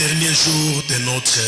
dernier jour de notre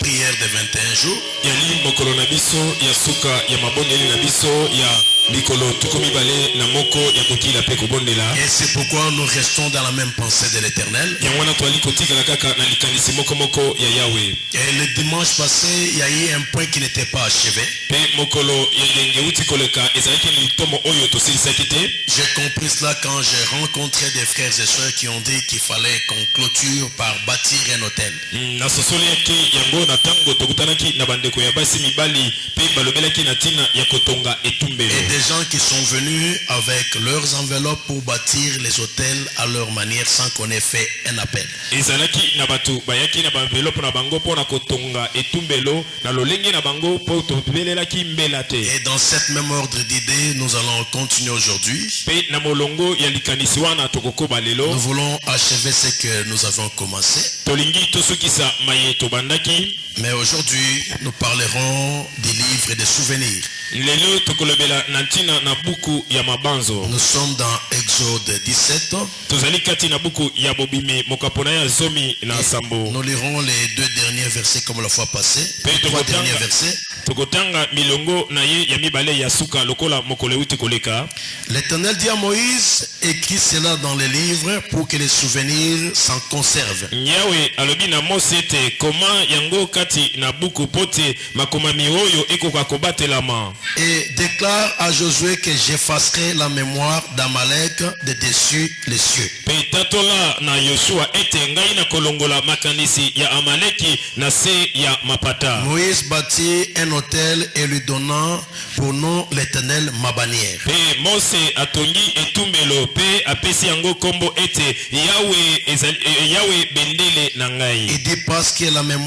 prière de 21 jours. Yali mokolo na biso ya suka ya mabondeli na biso ya mikolo tukumi bale na moko ya kokila pe kobondela. Et c'est pourquoi nous restons dans la même pensée de l'Éternel. Ya wana twali kotika na kaka na likanisi moko moko ya Yahweh. Et le dimanche passé, il y a eu un point qui n'était pas achevé. Pe mokolo ya lenge uti koleka ezalaki ni tomo oyo tosilisaki te. J'ai compris cela quand j'ai rencontré des frères et sœurs qui ont dit qu'il fallait qu'on clôture par bâtir un hôtel. Na sosoli yaki yango na tango tokutanaki na bandeko ya basi mibali pe balobelaki na tina ya kotonga etumbelo. Et des gens qui sont venus avec leurs enveloppes pour bâtir les hôtels à leur manière sans qu'on ait fait un appel. Ezalaki na batu bayaki na enveloppe na bango pona kotonga etumbelo na lolenge na bango po tobelelaki mbela te. Et dans cette même ordre d'idées, nous allons continuer aujourd'hui. Pe na molongo ya likanisi wana tokoko balelo. Nous voulons achever ce que nous avons commencé. Tolingi tosukisa maye tobandaki. Mais aujourd'hui, nous parlerons des livres et des souvenirs. Lelo tokolobela na ntina na buku ya mabanzo. Nous sommes dans Exode 17. Tozali kati na buku ya bobimi mokapona ya zomi na sambo. Nous lirons les deux derniers versets comme la fois passée. Les Pe trois derniers versets. Tokotanga milongo na ye ya mibale ya suka lokola mokole uti koleka. L'Éternel dit à Moïse, écris cela dans les livres pour que les souvenirs s'en conservent. Nyawe alobi na Mose te koma yango kati na buku pote makomami oyo ekoka kobatelama. Et déclare à Josué que j'effacerai la mémoire d'Amalek de dessus les cieux. Pe tatola na Yoshua ete ngai na kolongola makanisi ya Amaleki na se ya mapata. Moïse bâtit un hôtel et lui donnant pour nom l'Éternel ma bannière. Pe Mose atongi etumbelo pe apesi yango kombo ete Yahweh bendele na ngai. Il dit parce que la main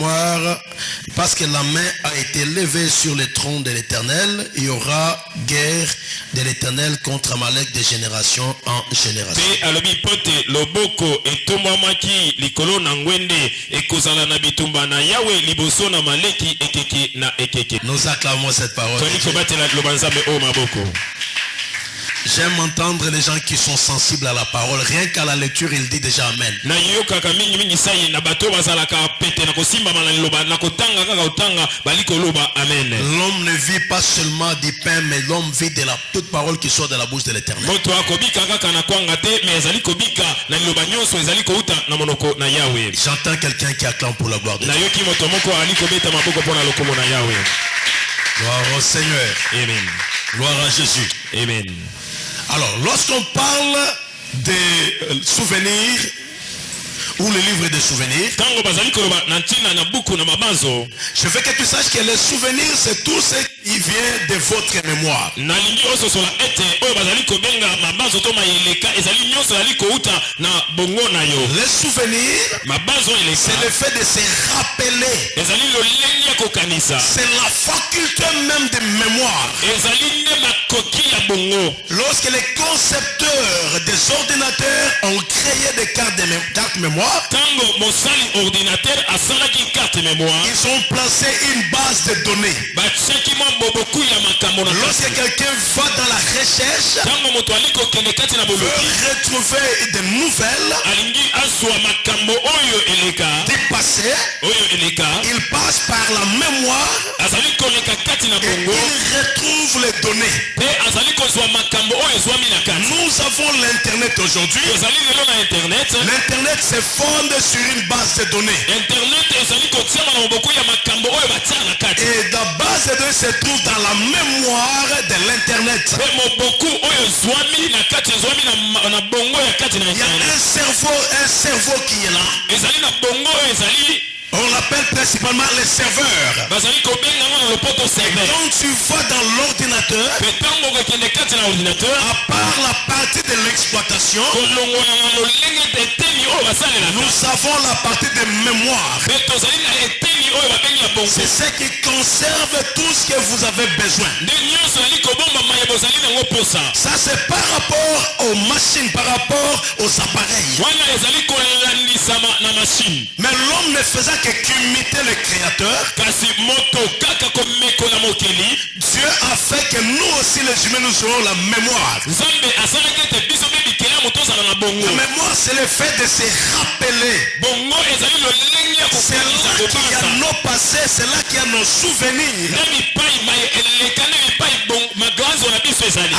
a été levée sur le trône de l'Éternel, il y aura guerre de l'Éternel contre Amalek de génération en génération. Pe alobi pote loboko etombamaki likolo na ngwende ekozala na bitumba na Yahweh liboso na Maleki ekeke na ekeke. Nous acclamons cette parole. J'aime entendre les gens qui sont sensibles à la parole. Rien qu'à la lecture, il dit déjà Amen. L'homme ne vit pas seulement du pain, mais l'homme vit de la toute parole qui sort de la bouche de l'Éternel. J'entends quelqu'un qui acclame pour la gloire de Dieu. Gloire au Seigneur. Amen. Gloire à Jésus. Amen. Alors, lorsqu'on parle des souvenirs ou le livre des souvenirs, je veux que tu saches que les souvenirs, c'est tout ce qui vient de votre mémoire. Les souvenirs, c'est le fait de se rappeler. C'est la faculté même de mémoire. Lorsque les concepteurs des ordinateurs ont créé des cartes mémoire, ils ont placé une base de données. Lorsque quelqu'un va dans la recherche, veut retrouver des nouvelles du passé, il passe par la mémoire et il retrouve les données. Nous avons l'internet aujourd'hui. L'internet se fonde sur une base de données. Et la base de données se trouve dans la mémoire de l'internet. Il y a un cerveau qui est là. On l'appelle principalement les serveurs. Quand tu vas dans l'ordinateur, à part la partie de l'exploitation, nous avons la partie de mémoire. C'est ce qui conserve tout ce que vous avez besoin. Ça c'est par rapport aux machines, par rapport aux appareils. Mais l'homme ne faisait qu'imiter le Créateur. Dieu a fait que nous aussi les humains nous aurons la mémoire. La mémoire, c'est le fait de se rappeler. C'est là qu'il y a nos passés, c'est là qu'il y a nos souvenirs.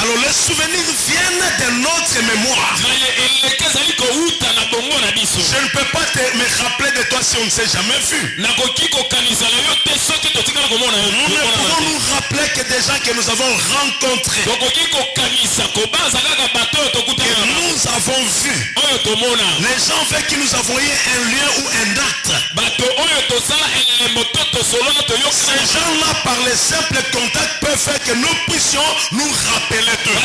Alors les souvenirs viennent de notre mémoire. Je ne peux pas me rappeler de toi si on ne s'est jamais vu. Nous ne pouvons nous rappeler que des gens que nous avons rencontrés, que nous avons vus, les gens avec qui nous avons eu un lien ou un acte. Ces gens-là, par les simples contacts, peuvent faire que nous puissions nous rappeler d'eux.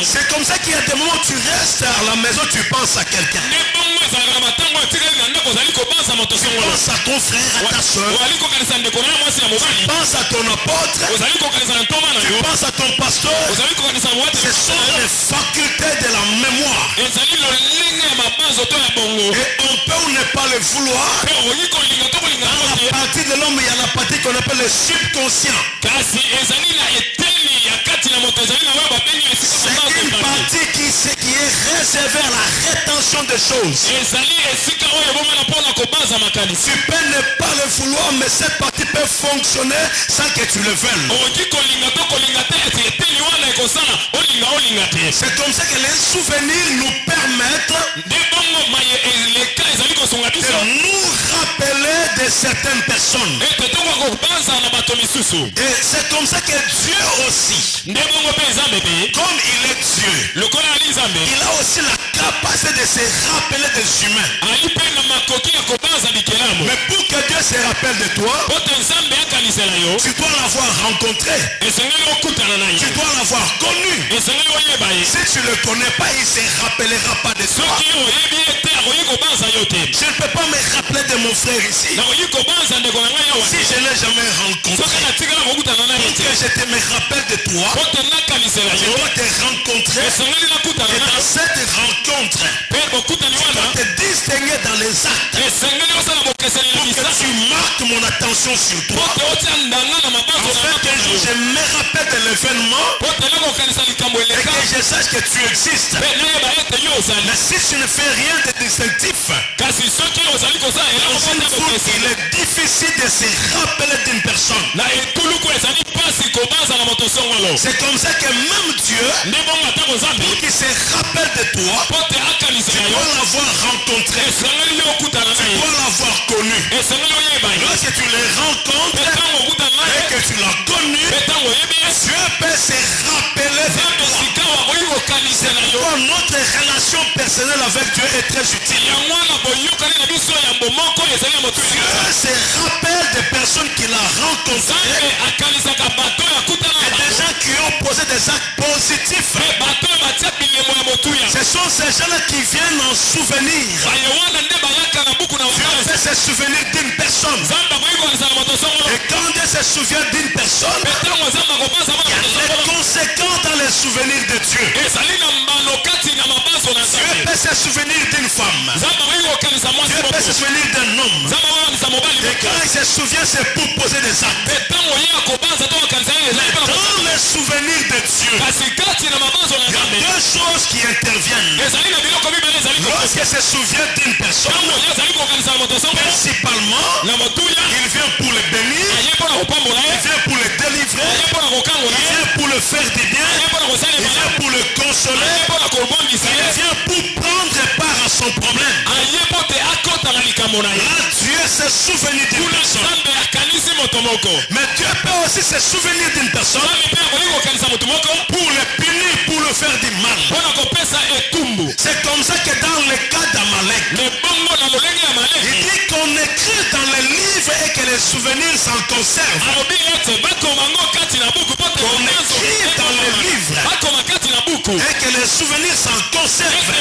C'est comme ça qu'il y a des moments où tu restes à la maison, tu penses à quelqu'un. Tu penses à ton frère, à ta soeur. Tu penses à ton apôtre. Tu penses à ton pasteur. Ce sont les facultés de la mémoire. Et on peut ou ne pas le vouloir. Dans la partie de l'homme, il y a la partie qu'on appelle le subconscient. C'est une partie qui est réservée à la rétention des choses. Tu peux ne pas le vouloir, mais cette partie peut fonctionner sans que tu le veuilles. C'est comme ça que les souvenirs nous permettent de nous rappeler de certaines personnes. Et c'est comme ça que Dieu aussi, comme il est Dieu, il a aussi la capacité de se rappeler des humains. Mais pour que Dieu se rappelle de toi, tu dois l'avoir rencontré. Tu dois l'avoir connu. Si tu ne le connais pas, il ne se rappellera pas de toi. Je ne peux pas me rappeler de mon frère ici si je ne l'ai jamais rencontré. Pour que je me rappelle de toi, je dois te rencontrer. Et dans cette rencontre, tu dois te distinguer dans les actes. Pour que tu marques mon attention sur toi. Afin qu'un jour je me rappelle de l'événement et que je sache que tu existes. Mais si tu ne fais rien de distinctif, il est difficile de se rappeler d'une personne. C'est comme ça que même Dieu, pour qu'il se rappelle de toi, tu dois l'avoir rencontré, tu dois l'avoir connu. Lorsque tu le rencontres et que tu l'as connu, Dieu peut se rappeler de toi. Notre relation personnelle avec Dieu est très utile. Dieu se rappelle des personnes qu'il a rencontrées et des gens qui ont posé des actes positifs. Ce sont ces gens-là qui viennent en souvenir. Dieu fait se souvenir d'une personne. Et quand Dieu se souvient d'une personne, il y a les conséquences dans les souvenirs de Dieu. Dieu peut se souvenir d'une femme. Dieu peut se souvenir d'un homme. Et quand il se souvient, c'est pour poser des actes. Dans les souvenirs de Dieu, il y a deux choses qui interviennent. Lorsqu'il se souvient d'une personne, principalement, il vient pour le bénir, il vient pour le délivrer, il vient pour le faire du bien, il vient pour le consoler, il vient pour prendre part à son problème. Là, Dieu se souvient d'une personne. Mais Dieu peut aussi se souvenir d'une personne pour le punir, pour le faire du mal. C'est comme ça que dans le cas d'Amalek, il dit qu'on écrit dans les livres et que les souvenirs s'en conservent. On écrit dans les livres et que les souvenirs s'en conservent.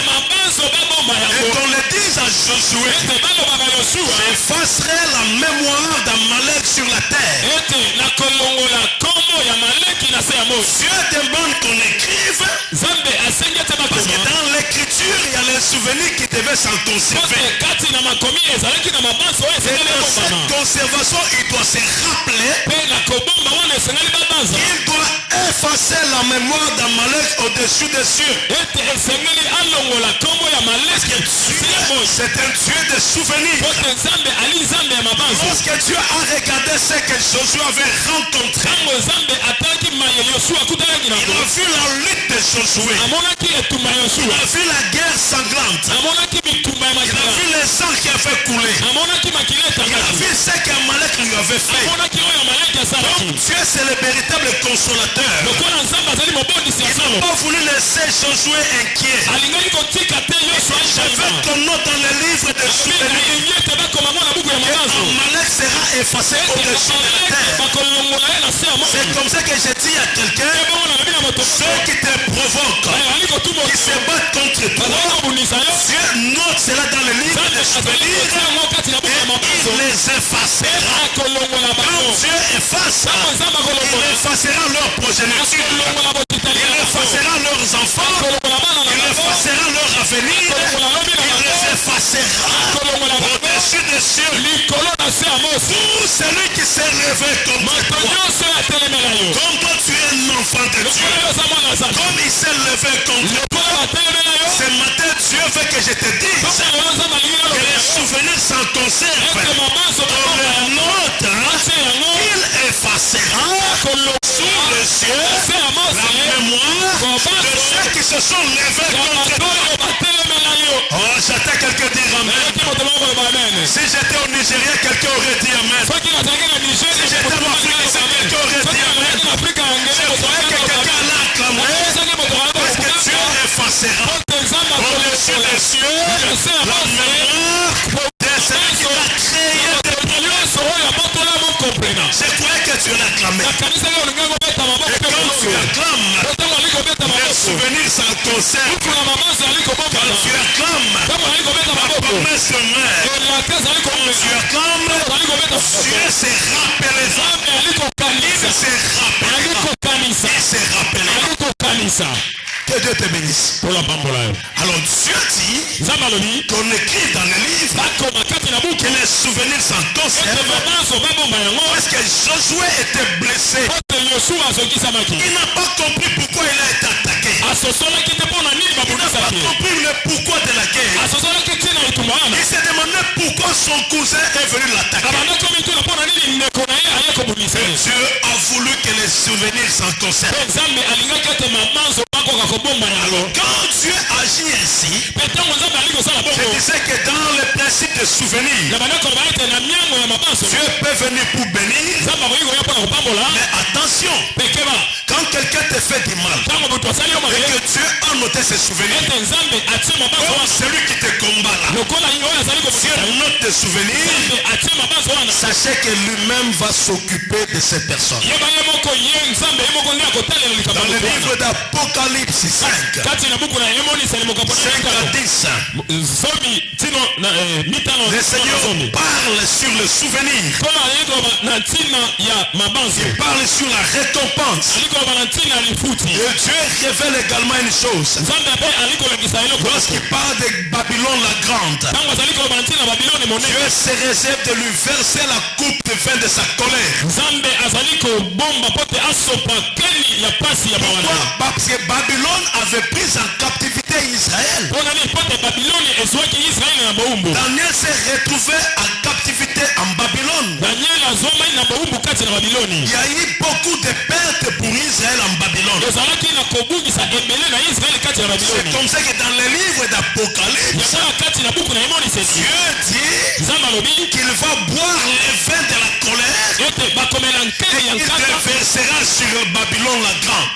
Et qu'on le dise à Josué, j'effacerai la mémoire d'Amalek sur la terre. Dieu demande qu'on écrive parce que dans l'écriture il y a les souvenirs qui devaient s'en conserver. Et dans cette conservation, il doit se rappeler. Il doit effacer la mémoire d'Amalek au-dessus des cieux. C'est un Dieu de souvenirs. Lorsque Dieu a regardé ce que Josué avait rencontré, il a vu la lutte de Josué. Il a vu la guerre sanglante. Il a vu le sang qui avait coulé. Il a vu ce qu'Amalek lui avait fait. Donc Dieu c'est le véritable consolateur. Il n'a pas voulu laisser Josué inquiet. Je veux qu'on note dans le livre de souvenirs que Amalek sera effacé au-dessus de la terre. C'est comme ça que je dis à quelqu'un, ceux qui te provoquent, qui se battent contre toi, Dieu note cela dans le livre des souvenirs et il les effacera. Quand Dieu efface, il effacera leur progéniture, il effacera leurs enfants, il effacera leur avenir, il les effacera au-dessus des cieux. Tout celui qui s'est levé contre toi, comme toi tu es un enfant de Dieu, comme il s'est levé contre toi, ce matin Dieu veut que je te dise que les souvenirs s'en conservent. Dans le nôtre, il effacera sous les cieux la mémoire de ceux qui se sont levés contre toi. Oh, j'attends quelqu'un dire amen. Si j'étais au Nigeria, quelqu'un aurait dit amen. Si j'étais en Afrique, quelqu'un aurait dit amen. Je voudrais que quelqu'un l'acclame. Parce que Dieu effacera au-dessus des cieux la mémoire de celui qui l'a créé. Je croyais que tu l'acclamais. Et quand tu acclames, les souvenirs s'en conservent. Quand tu acclames, ta promesse demeure. Quand tu acclames, Dieu se rappellera. Il se rappellera. Que Dieu te bénisse. Alors Dieu dit qu'on écrit dans le livre que les souvenirs s'en conservent. Parce que Josué était blessé. Il n'a pas compris pourquoi il a été attaqué. Il n'a pas compris le pourquoi de la guerre. Il s'est demandé pourquoi son cousin est venu l'attaquer. Dieu a voulu que les souvenirs s'en conservent. Alors quand Dieu agit ainsi, je disais que dans le principe de souvenir, Dieu peut venir pour bénir. Mais attention, quand quelqu'un te fait du mal et que Dieu a noté ses souvenirs, comme celui qui te combat là, Dieu note tes souvenirs, sachez que lui-même va s'occuper de ces personnes. Dans le livre d'Apocalypse 5, 5 à 10, le Seigneur parle sur le souvenir. Il parle sur la récompense. Et Dieu révèle également une chose. Lorsqu'il parle de Babylone la grande, Dieu se réserve de lui verser la coupe de vin de sa colère. Pourquoi? Parce que Babylone avait pris en captivité Israël. Daniel s'est retrouvé en captivité en Babylone. Il y a eu beaucoup de pertes pour Israël en Babylone. C'est comme ça que dans le livre d'Apocalypse, Dieu dit qu'il va boire le vin de la colère et il versera sur Babylone la grande.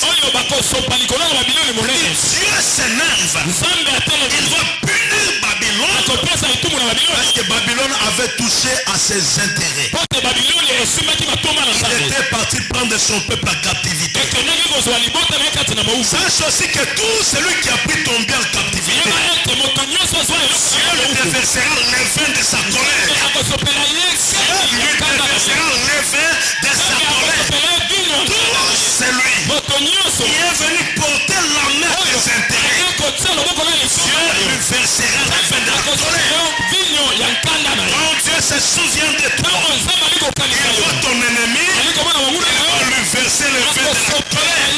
Dieu s'énerve. Il va punir Babylone parce que Babylone avait touché à ses intérêts. Il était parti prendre son peuple en captivité. Sache aussi que tout celui qui a pris ton bien en captivité, Dieu lui déversera le vin de sa colère. Dieu lui déversera le vin de sa colère. Tout celui qui est venu porter la main des intérêts, Dieu lui versera se souvient de toi, il voit ton ennemi, il va lui verser le feu de la colère.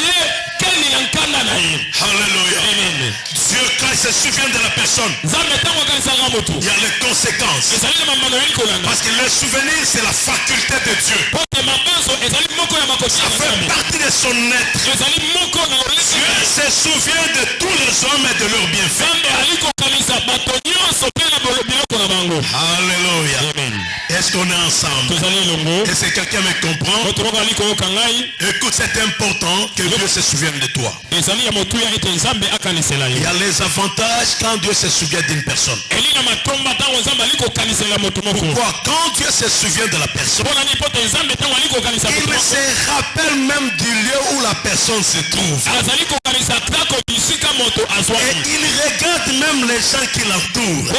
Alléluia. Dieu, quand il se souvient de la personne, il y a les conséquences. Parce que le souvenir, c'est la faculté de Dieu. Ça fait partie de son être. Dieu se souvient de tous les hommes et de leurs bienfaits. Alléluia. Est-ce qu'on est ensemble? Est-ce que quelqu'un me comprend? Écoute, c'est important que Dieu se souvienne de toi. Il y a les avantages quand Dieu se souvient d'une personne. Pourquoi? Quand Dieu se souvient de la personne, il se rappelle même du lieu où la personne se trouve. Et il regarde même les gens qui l'entourent.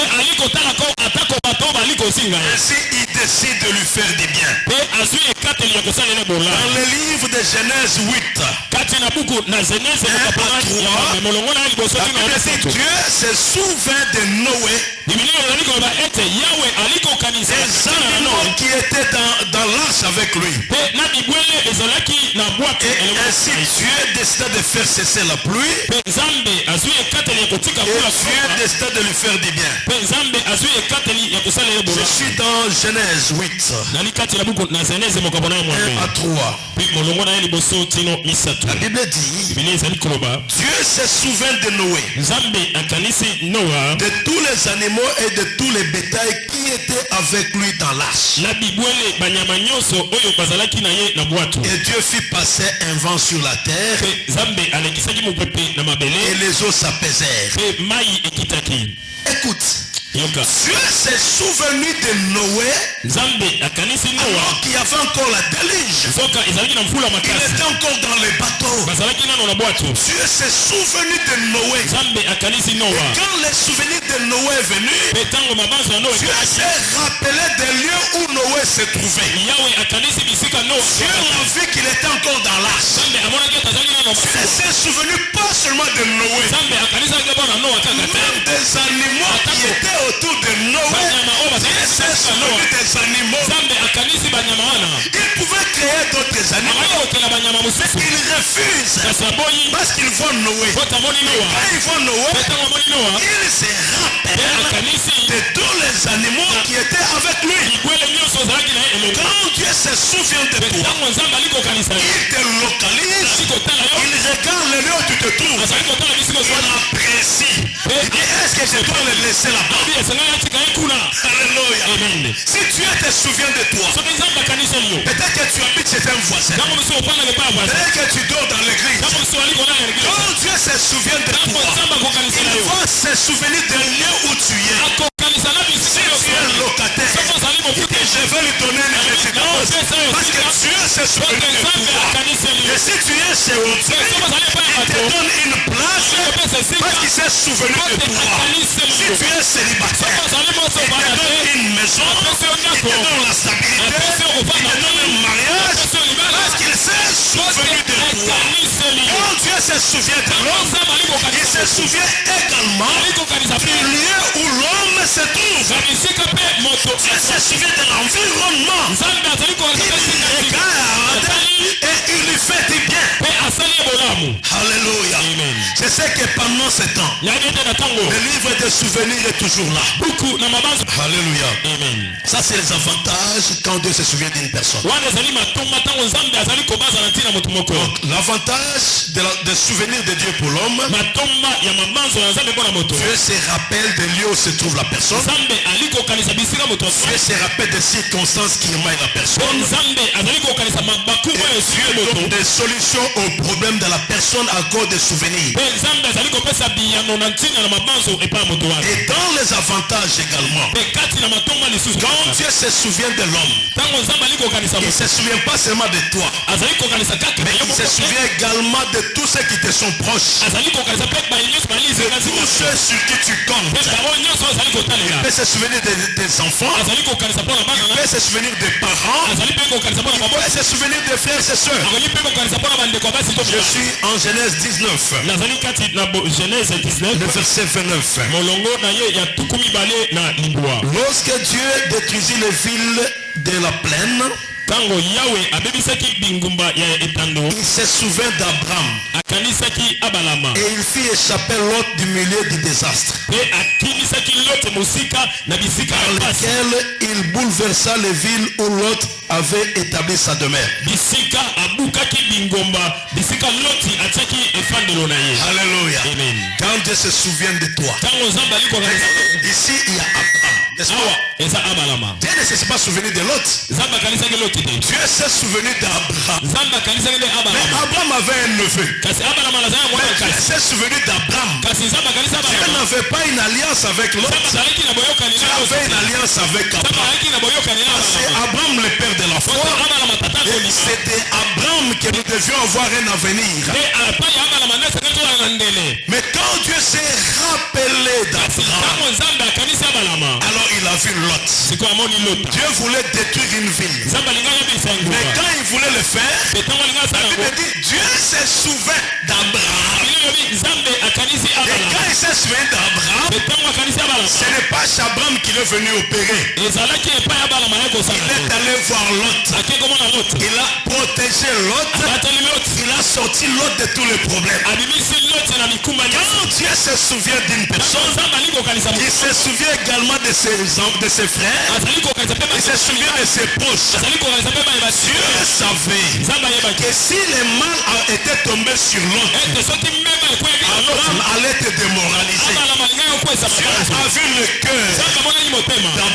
Ainsi, il décide de lui faire du bien. Dans le livre de Genèse 8, Dieu se souvient de Noé, des animaux qui étaient dans l'arche avec lui. Et ainsi Dieu décida de faire cesser la pluie. Et Dieu décida de lui faire du bien. Je suis dans Genèse 8. 1 à 3. La Bible dit, Dieu se souvient de Noé, de tous les animaux et de tous les bétails qui étaient avec lui dans l'arche. Et Dieu fit passer un vent sur la terre et les eaux s'apaisèrent. Écoute, Dieu s'est souvenu de Noé alors qu'il y avait encore la déluge. Il était encore dans les bateaux. Dieu s'est souvenu de Noé. Et quand le souvenir de Noé est venu, Dieu s'est rappelé des lieux où Noé se trouvait. Dieu a vu qu'il était encore dans l'arche. Dieu s'est souvenu pas seulement de Noé, même des animaux qui étaient autour de Noé. Dieu s'est souvenu des animaux. Il pouvait créer d'autres animaux, mais il refuse parce qu'il voit Noé. Quand il voit Noé, il se rappelle de tous les animaux qui étaient avec lui. Quand Dieu se souvient de toi, il te localise, il regarde le lieu où tu te trouves, il apprécie. Il dit, est-ce que je dois le laisser là-bas? Alléluia. Si Dieu te souvient de toi, peut-être que tu habites chez un voisin, peut-être que tu dors dans l'église. Quand Dieu se souvient de toi, il va se souvenir des lieux où tu es. Si tu es un locataire, je vais lui donner une résidence parce que Dieu se souvient de toi. Et si tu es chez autrui, il te donne une place parce qu'il s'est souvenu de toi. Si tu es célibataire, il te donne une maison, il te donne la stabilité, il te donne un mariage parce qu'il s'est souvenu de toi. Quand Dieu se souvient de l'homme, il se souvient également du lieu où l'homme se trouve. Dieu se souvient de l'environnement. Il regarde et il lui fait du bien. Alléluia. Je sais que pendant ce temps, le livre des souvenirs est toujours là. Alléluia. Ça, c'est les avantages quand Dieu se souvient d'une personne. L'avantage des souvenirs de Dieu pour l'homme, Dieu se rappelle des lieux où se trouve la personne. Dieu se rappelle des circonstances qui émaillent la personne. Et Dieu donne des solutions aux problèmes de la personne à cause des souvenirs. Et dans les avantages également, quand Dieu se souvient de l'homme, il ne se souvient pas seulement de toi, mais il se souvient également de tous ceux qui te sont proches, de tous ceux sur qui tu comptes. peut se souvenir des enfants. Il peut se souvenir des parents. Il peut se souvenir des frères et sœurs. Je suis en Genèse 19. Le verset 29. Lorsque Dieu détruisit les villes de la plaine, il se souvint d'Abraham et il fit échapper Lot du milieu du désastre, par lequel il bouleversa les villes où Lot avait établi sa demeure. Alléluia. Quand Dieu se souvient de toi, ici il y a Abraham. N'est-ce pas? Dieu ne s'est pas souvenu de Lot. Dieu s'est souvenu d'Abraham. Mais Abraham avait un neveu. Mais Dieu s'est souvenu d'Abraham. Dieu n'avait pas une alliance avec Lot. Dieu avait une alliance avec Abraham. C'est Abraham le père de la foi. Et c'était Abraham que nous devions avoir un avenir. Mais quand Dieu s'est rappelé d'Abraham, alors il a vu Lot. Dieu voulait détruire une ville. Mais quand il voulait le faire, la Bible dit Dieu s'est souvenu d'Abraham. Et quand il s'est souvenu d'Abraham, ce n'est pas Abraham qui est venu opérer. Il est allé voir Lot. Il a protégé Lot. Il a sorti Lot de tous les problèmes. Quand Dieu se souvient d'une personne, il se souvient également de ses frères. Il se souvient de ses proches. Dieu savait que si le mal était tombé sur Lot, Abraham allait être démoralisé. Dieu a vu le cœur d'Abraham.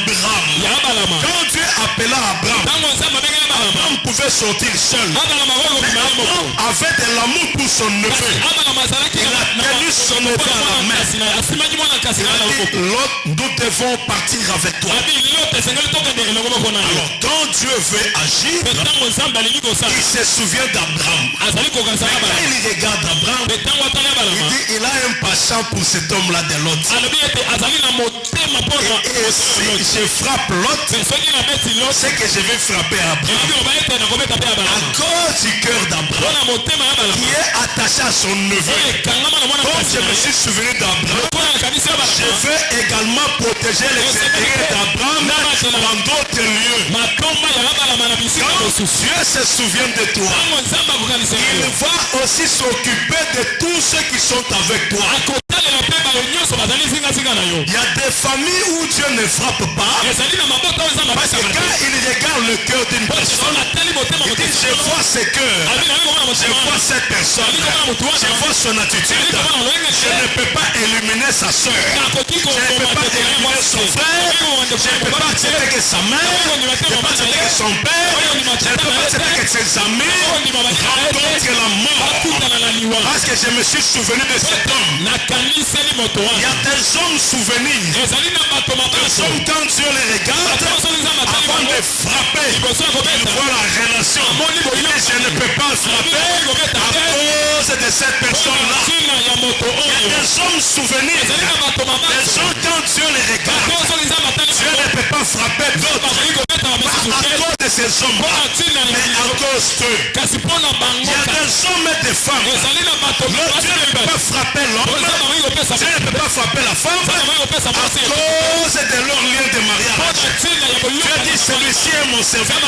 Quand Dieu appela Abraham, Abraham pouvait sortir seul. Abraham avait de l'amour pour son neveu. Il a tenu son neveu à la main. Il a dit, Lot, nous devons partir avec toi. Alors quand Dieu veut agir, il se souvient d'Abraham. Mais quand il regarde Abraham, il dit, il a un passion pour cet homme-là de Lot. Et si je frappe Lot, c'est que je vais frapper Abraham. À cause du cœur d'Abraham, qui est attaché à son neveu. Comme je me suis souvenu d'Abraham, je veux également protéger les intérêts d'Abraham dans d'autres lieux. Quand Dieu se souvient de toi, il va aussi s'occuper de tous ceux qui sont avec toi. Il y a des familles où Dieu ne frappe pas, parce que quand il regarde le cœur d'une personne, il dit, je vois ce cœur, je vois cette personne, je vois son attitude, je ne peux pas éliminer sa soeur, je ne peux pas éliminer son frère, je ne peux pas accepter que sa mère, je ne peux pas accepter que son père, je ne peux pas accepter que ses amis rencontrent la mort, parce que je me suis souvenu de cet homme. Il y a des hommes souvenirs. Des hommes, quand Dieu les regarde, avant de frapper, il voit la relation. Il dit, je ne peux pas frapper à cause de cette personne-là. Il y a des hommes souvenirs. Des gens, quand Dieu les regarde, Dieu ne peut pas frapper d'autres. Pas à cause de ces hommes, mais à cause d'eux. Il y a des hommes et des femmes. Dieu ne peut pas frapper l'homme. Dieu ne peut pas frapper la femme à cause de leur lien de mariage. Dieu dit, celui-ci est mon serviteur,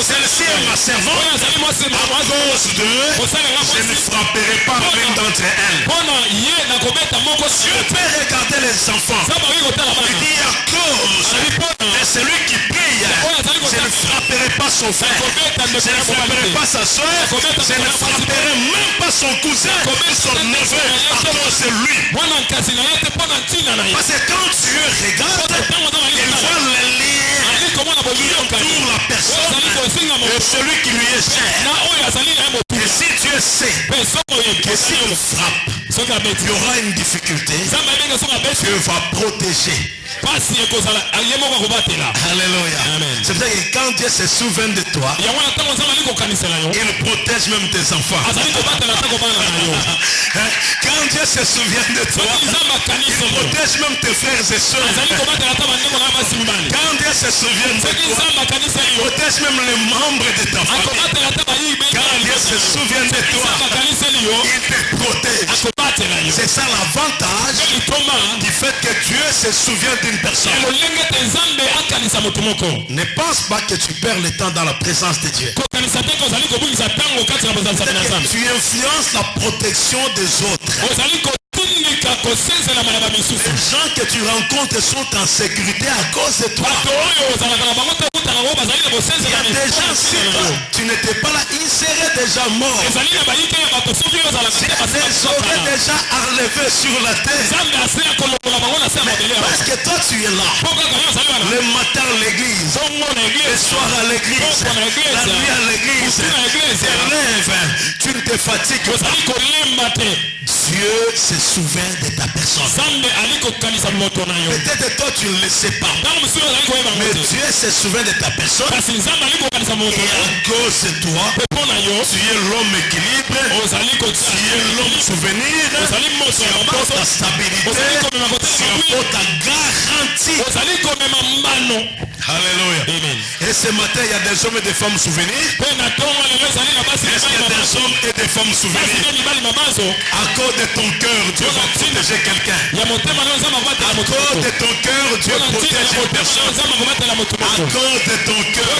celle-ci est ma servante. À cause d'eux, je ne frapperai pas l'une d'entre elles. Dieu peut regarder les enfants. Il dit, à cause de celui qui prie, je ne frapperai pas son frère, je ne frapperai pas sa soeur, je ne frapperai même pas son cousin, son neveu à cause de lui. Parce que quand Dieu regarde, il voit les liens qui entourent la personne et celui qui lui est cher. Et si Dieu sait que s'il frappe, il y aura une difficulté, Dieu va protéger. Alléluia. C'est pour ça que quand Dieu se souvient de toi, il protège même tes enfants. Quand Dieu se souvient de toi, il protège même tes frères et sœurs. Quand Dieu se souvient de toi, il protège même les membres de ta famille. Quand Dieu se souvient de toi, il te protège. C'est ça l'avantage du fait que Dieu se souvient d'une personne. Ne pense pas que tu perds le temps dans la présence de Dieu. Tu influences la protection des autres. Les gens que tu rencontres sont en sécurité à cause de toi. Il y a des gens, si tu n'étais pas là, ils seraient déjà morts. Ils seraient déjà enlevés sur la terre. Mais parce que toi tu es là, le matin à l'église, le soir à l'église, la nuit à l'église, tu te lèves, tu ne te fatigues pas. Dieu se souvient de ta personne. Peut-être toi tu ne le sais pas, mais Dieu se souvient de ta personne. Et à cause de toi, tu es l'homme équilibre, tu es l'homme souvenir, tu apportes ta stabilité, tu apportes ta garantie. Alléluia. Amen. Et ce matin, il y a des hommes et des femmes souvenirs. Est-ce qu'il y a des hommes et des femmes souvenirs? À cause de ton cœur, Dieu va protéger quelqu'un. À cause de ton cœur, Dieu protège une personne. À cause de ton cœur,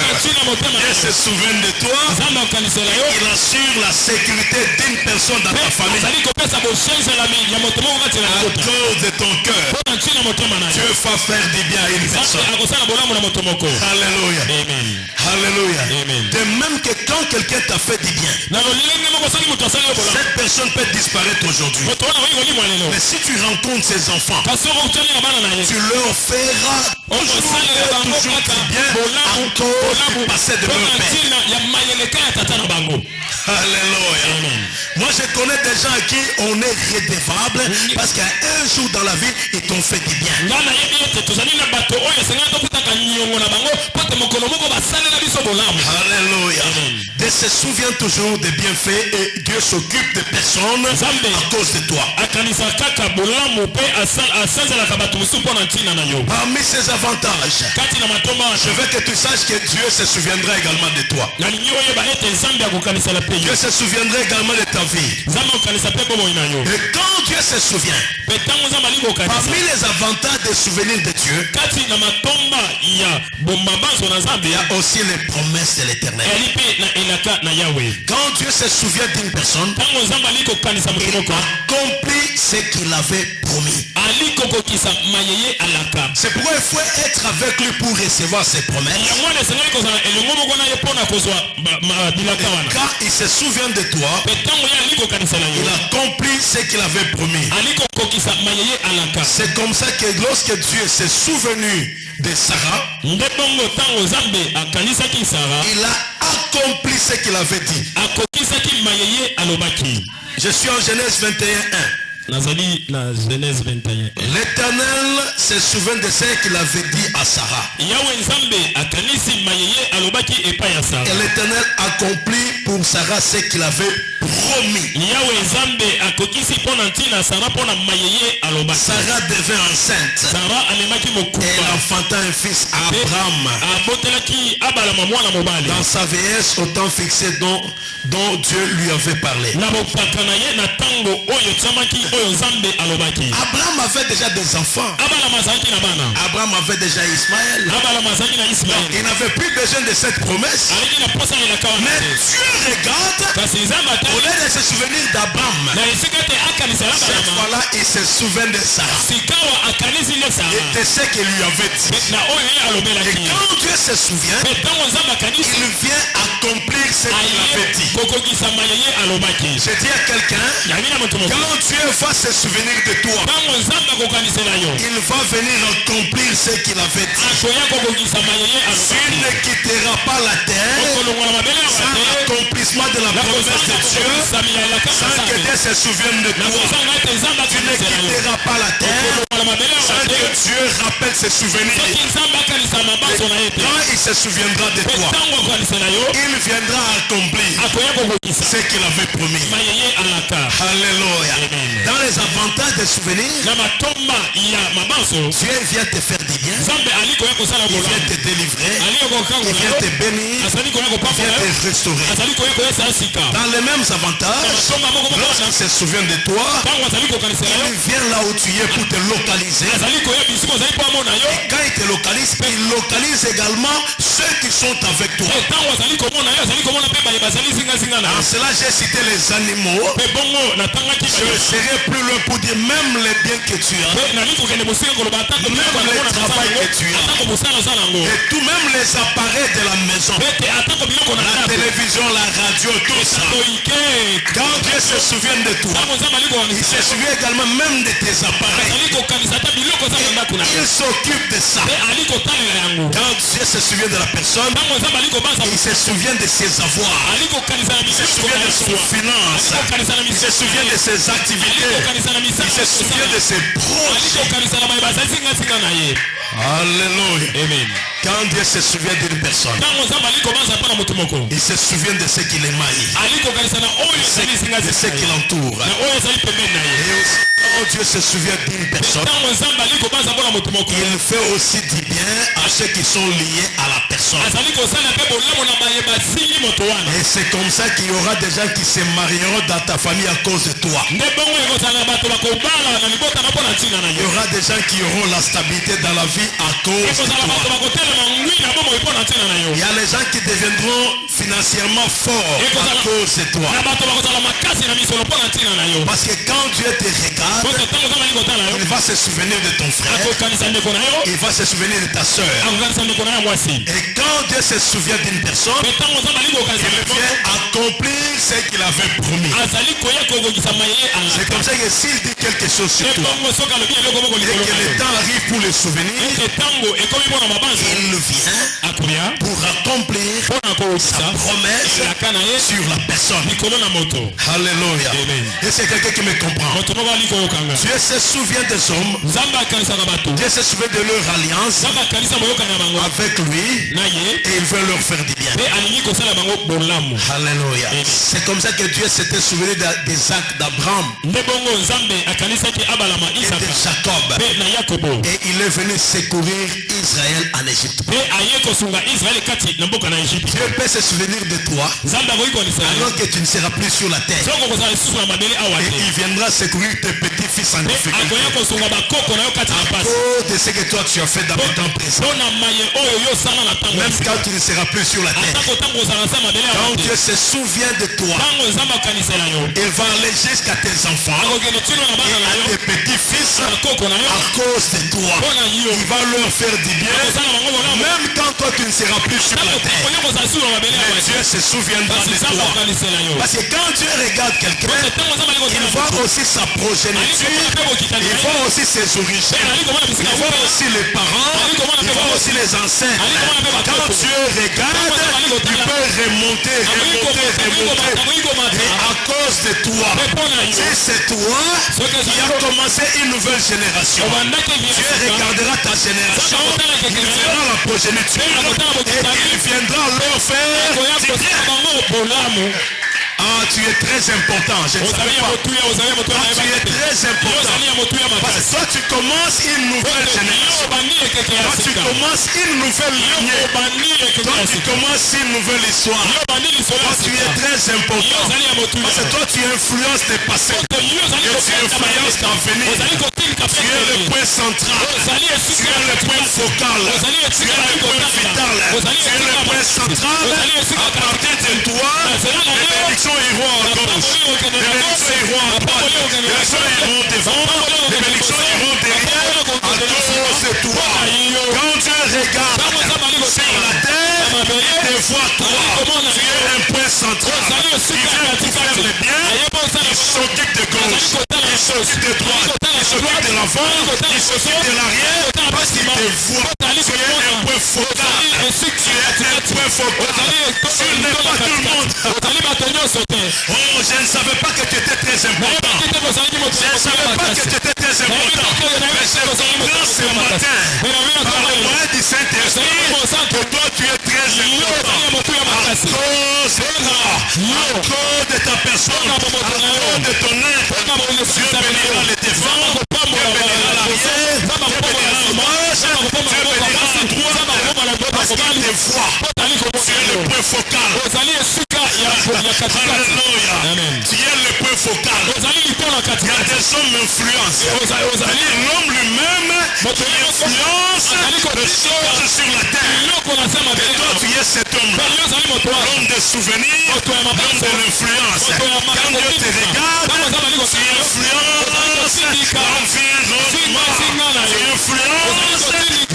Dieu se souvient de toi. Il assure la sécurité d'une personne dans ta famille. À cause de ton cœur, Dieu va faire du bien à une personne. Alléluia. Amen. Alléluia. Amen. De même que quand quelqu'un t'a fait du bien, cette personne peut disparaître aujourd'hui. Mais si tu rencontres ses enfants, tu leur feras toujours du bien à cause du passé de leur père. Alléluia. Moi je connais des gens à qui on est redevable parce qu'un jour dans la vie ils t'ont fait du bien. Alléluia. Dieu se souvient toujours des bienfaits et Dieu s'occupe des personnes à cause de toi. Parmi ces avantages, je veux que tu saches que Dieu se souviendra également de toi. Dieu se souviendra également de ta vie. Et quand Dieu se souvient, parmi les avantages des souvenirs de Dieu, il y a aussi les promesses de l'Éternel. Quand Dieu se souvient d'une personne, il accomplit ce qu'il avait promis. C'est pourquoi il faut être avec lui pour recevoir ses promesses. Quand il se souvient de toi, il accomplit ce qu'il avait promis. C'est comme ça que lorsque Dieu s'est souvenu de Sarah, il a accompli ce qu'il avait dit. Je suis en Genèse 21:1. L'Éternel se souvient de ce qu'il avait dit à Sarah. Et l'Éternel accomplit pour Sarah ce qu'il avait promis. Sarah devint enceinte. Et elle enfanta un fils à Abraham. Dans sa vieillesse au temps fixé dont Dieu lui avait parlé. Abraham avait déjà des enfants. Abraham avait déjà Ismaël. Il n'avait plus besoin de cette promesse. Mais Dieu regarde au lieu de se souvenir d'Abraham. Cette fois-là, il se souvient de Sarah. Et de ce qu'il lui avait dit. Et quand Dieu se souvient, il vient accomplir ce qu'il avait dit. Je dis à quelqu'un, quand Dieu va se souvenir de toi, il va venir accomplir ce qu'il avait dit. Il ne quittera pas la terre sans l'accomplissement de la promesse de Dieu, sans que Dieu se souvienne de toi. Tu ne quitteras pas la terre sans que Dieu rappelle ses souvenirs, quand il se souviendra de toi, il viendra accomplir ce qu'il avait promis. Alléluia. Dans les avantages des souvenirs, Dieu vient te faire du bien, il vient te délivrer, il vient te bénir, il vient te restaurer. Dans les mêmes avantages, lorsqu'il se souvient de toi, il vient là où tu es pour te localiser. Et quand il te localise, il localise également ceux qui sont avec toi. En cela, j'ai cité les animaux. Je ne serai plus loin pour dire même les biens que tu as, même le travail que tu as, et tout, même les appareils de la maison, la télévision, la radio, tout ça. Quand Dieu se souvient de toi, il se souvient également même de tes appareils. Il s'occupe de ça. Quand Dieu se souvient de la personne, il se souvient de ses avoirs, il se souvient de son finance, il se souvient de ses activités, il se souvient de ses projets. Alléluia. Amen. Quand Dieu se souvient d'une personne, il se souvient de ce qui l'émaille, de ce qui l'entoure. Et aussi, quand Dieu se souvient d'une personne, il fait aussi du bien à ceux qui sont liés à la personne. Et c'est comme ça qu'il y aura des gens qui se marieront dans ta famille à cause de toi. Il y aura des gens qui auront la stabilité dans la vie à cause de toi. Il y a les gens qui deviendront financièrement forts à cause de toi. Parce que quand Dieu te regarde, il va se souvenir de ton frère, il va se souvenir de ta soeur. Et quand Dieu se souvient d'une personne, il vient accomplir ce qu'il avait promis. C'est comme ça que s'il dit quelque chose sur toi et que le temps arrive pour le souvenir, il vient pour accomplir sa promesse sur la personne. Alléluia. Et c'est quelqu'un qui me comprend. Dieu se souvient des hommes, Dieu se souvient de leur alliance avec lui et il veut leur faire du bien. Alléluia. C'est comme ça que Dieu s'était souvenu des actes d'Abraham et de Jacob, et il est venu secourir Israël en Égypte. Dieu peut se souvenir de toi alors que tu ne seras plus sur la terre, et il viendra secourir tes petits-fils en difficulté à cause de ce que toi tu as fait dans le temps présent. Même quand tu ne seras plus sur la terre, quand Dieu se souvient de toi, il va aller jusqu'à tes enfants et à tes petits-fils à cause de toi. Il va leur faire du bien même quand toi tu ne seras plus sur la terre. Mais Dieu se souviendra de toi. Parce que quand Dieu regarde quelqu'un, il voit aussi sa progéniture, il voit aussi ses origines, il voit aussi les parents, il voit aussi les ancêtres. Quand Dieu regarde, il peut remonter. Et à cause de toi, c'est toi qui as commencé une nouvelle génération. Dieu regardera ta génération, il verra la progéniture et il viendra leur faire du bien. Ah, tu es très important. Je ne savais pas. Tu es très important. Parce que toi, tu commences une nouvelle génération. Toi, tu commences une nouvelle lignée. Toi, tu commences une nouvelle histoire. Toi, tu es très important. Parce que toi, tu influences tes passés. Et tu influences l'avenir. Tu es le point central. Tu es le point focal. Tu es le point vital. Tu es le point central. À partir de toi, les iront à gauche, les bénédictions iront à droite, les bénédictions iront devant, les bénédictions iront derrière, à cause de toi. Quand Dieu regarde sur la terre, il te voit toi. Tu es un point central. Il vient pour faire le bien, il s'occupe de gauche, il s'occupe de droite, il s'occupe de l'avant, il s'occupe de l'arrière, parce qu'il te voit. Tu es un point focal. Tu es un point focal. Tu n'es pas tout le monde. Oh, je ne savais pas que tu étais très important. Je ne savais pas que tu étais très important. Mais je comprends ce matin, par le moyen du Saint-Esprit, que toi tu es très important. À cause de toi, à cause de ta personne, à cause de ton être, Dieu bénira les devants, Dieu bénira l'arrière, Dieu bénira en gauche, Dieu bénira en droite, parce qu'il te voit. Tu es le point focal. Alléluia. Tu es le point focal. Il y a des hommes influenceurs. L'homme lui-même qui influence les choses sur la terre. Et toi tu es cet homme. L'homme de souvenirs, l'homme de l'influence. Quand Dieu te regarde, tu influences l'environnement. Tu influences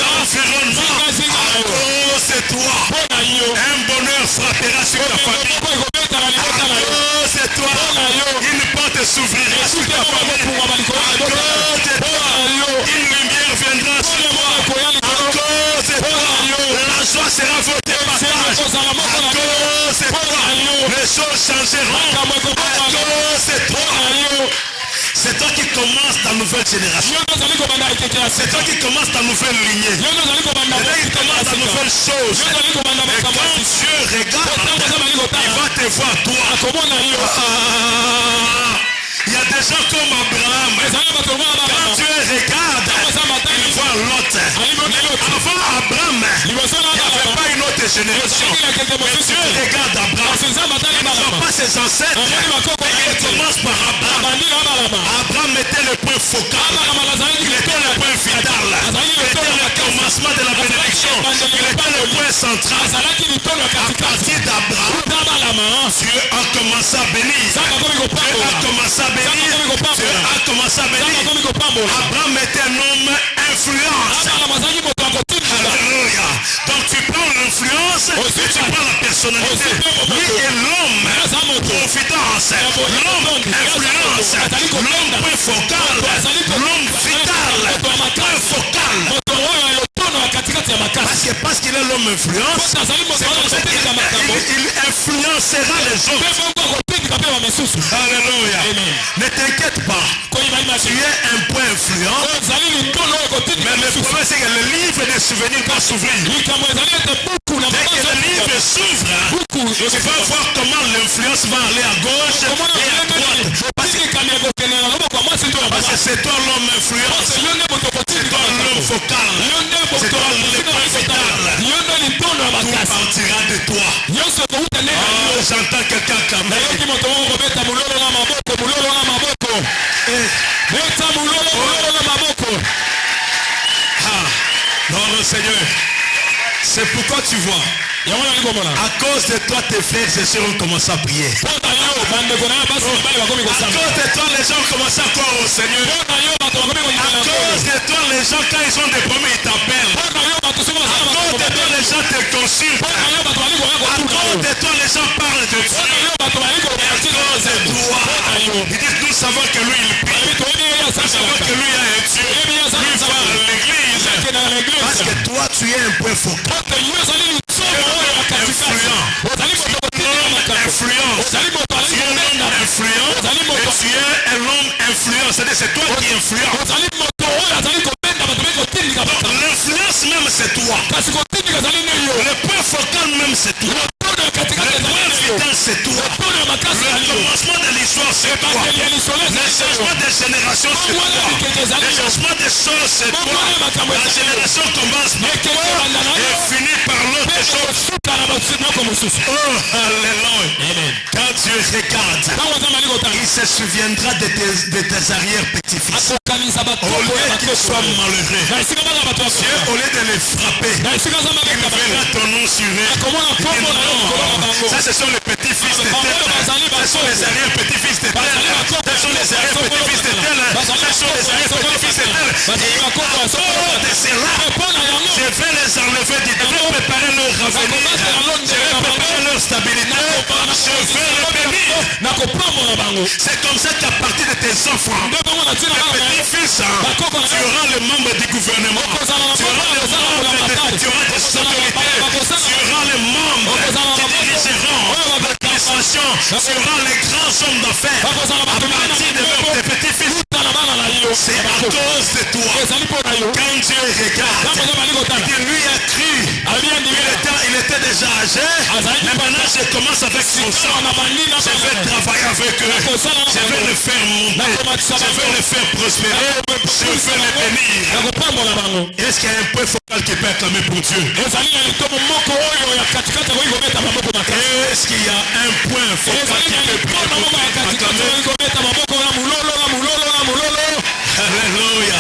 l'environnement. À cause de toi, un bonheur frappera sur ta famille. À cause de toi, une porte s'ouvrira sur ta famille. À cause de toi, une lumière viendra sur toi. À cause de toi, la joie sera votre partage. À cause de toi, les choses changeront. À cause de toi, c'est toi qui commences ta nouvelle génération. C'est toi qui commences ta nouvelle lignée. C'est toi qui commences ta nouvelle chose. Et quand Dieu regarde, il va te voir toi. Il y a des gens comme Abraham. Quand Dieu regarde, il voit Lot. Avant Abraham, il n'y avait pas une autre génération. Mais Dieu regarde Abraham. Il ne voit pas ses ancêtres. Il commence par Abraham. Abraham était le point focal. Il était le point vital. Il était le commencement de la bénédiction. Il était le point central. À partir d'Abraham, Dieu a commencé à bénir. Dieu a commencé à bénir. Dieu a commencé à bénir. Abraham était un homme influence. Alléluia. Donc tu prends l'influence et tu prends la personnalité. Lui est l'homme confidence, l'homme influence, l'homme point focal, l'homme vital, point focal. Parce qu'il est l'homme influence, il influencera les autres. Alléluia. Ne t'inquiète pas. Tu es un point influent. Mais le problème c'est que le livre des souvenirs va s'ouvrir. Dès que le livre s'ouvre, tu vas voir comment l'influence va aller à gauche et à droite. Parce que c'est toi l'homme influence. C'est toi l'homme focal. C'est toi le point vital. Tout partira de toi. Oh, j'entends quelqu'un quand même. Non, Seigneur. C'est pourquoi tu vois. À cause de toi, tes frères et sœurs ont commencé à prier. À cause de toi, les gens ont commencé à croire au Seigneur. À cause de toi, les gens, quand ils ont des problèmes, ils t'appellent. À cause de toi, les gens te consultent. À cause de toi, les gens parlent de Dieu. Et à cause de toi, ils disent, nous savons que lui, il prie. Nous savons que lui a un Dieu. Lui va à l'église. Parce que toi, tu es un point focal. C'est toi qui influence. L'influence même c'est toi. Le point focal même c'est toi. Le point vital c'est toi. Le commencement de l'histoire c'est toi. Le changement des générations c'est toi. Le changement des choses c'est toi. La génération commence par toi et finit par l'autre chose. Oh alléluia. Quand Dieu regarde, il se souviendra de tes arrière-petits-fils. Au lieu qu'ils soient malheureux, Dieu, au lieu de les frapper, il verra ton nom sur eux. Ça, ce sont les petits-fils de tel. Ce sont les arrière-petits-fils de tel. Ce sont les arrière-petits-fils de tel. Ce sont les arrière-petits-fils de tel. Et à cause de cela, je vais les enlever du temps. Je vais préparer leur avenir. Je vais préparer leur stabilité. Je vais les bénir. C'est comme ça qu'à partir de tes enfants, tes petits-fils, tu auras le membre du gouvernement. Tu auras le membre tu auras des autorités. Tu auras les membres qui dirigeront l'administration. Tu auras les grands hommes d'affaires. À partir de tes petits-fils. c'est à cause de toi. Quand Dieu regarde, lui a cru. Il était déjà âgé. Mais maintenant je commence avec son sang. Je vais travailler avec eux. Je vais le faire monter. Je vais le faire prospérer. Je vais le bénir. Est-ce qu'il y a un point focal qui peut acclamer pour Dieu? Est-ce qu'il y a un point focal qui peut acclamer? Alléluia.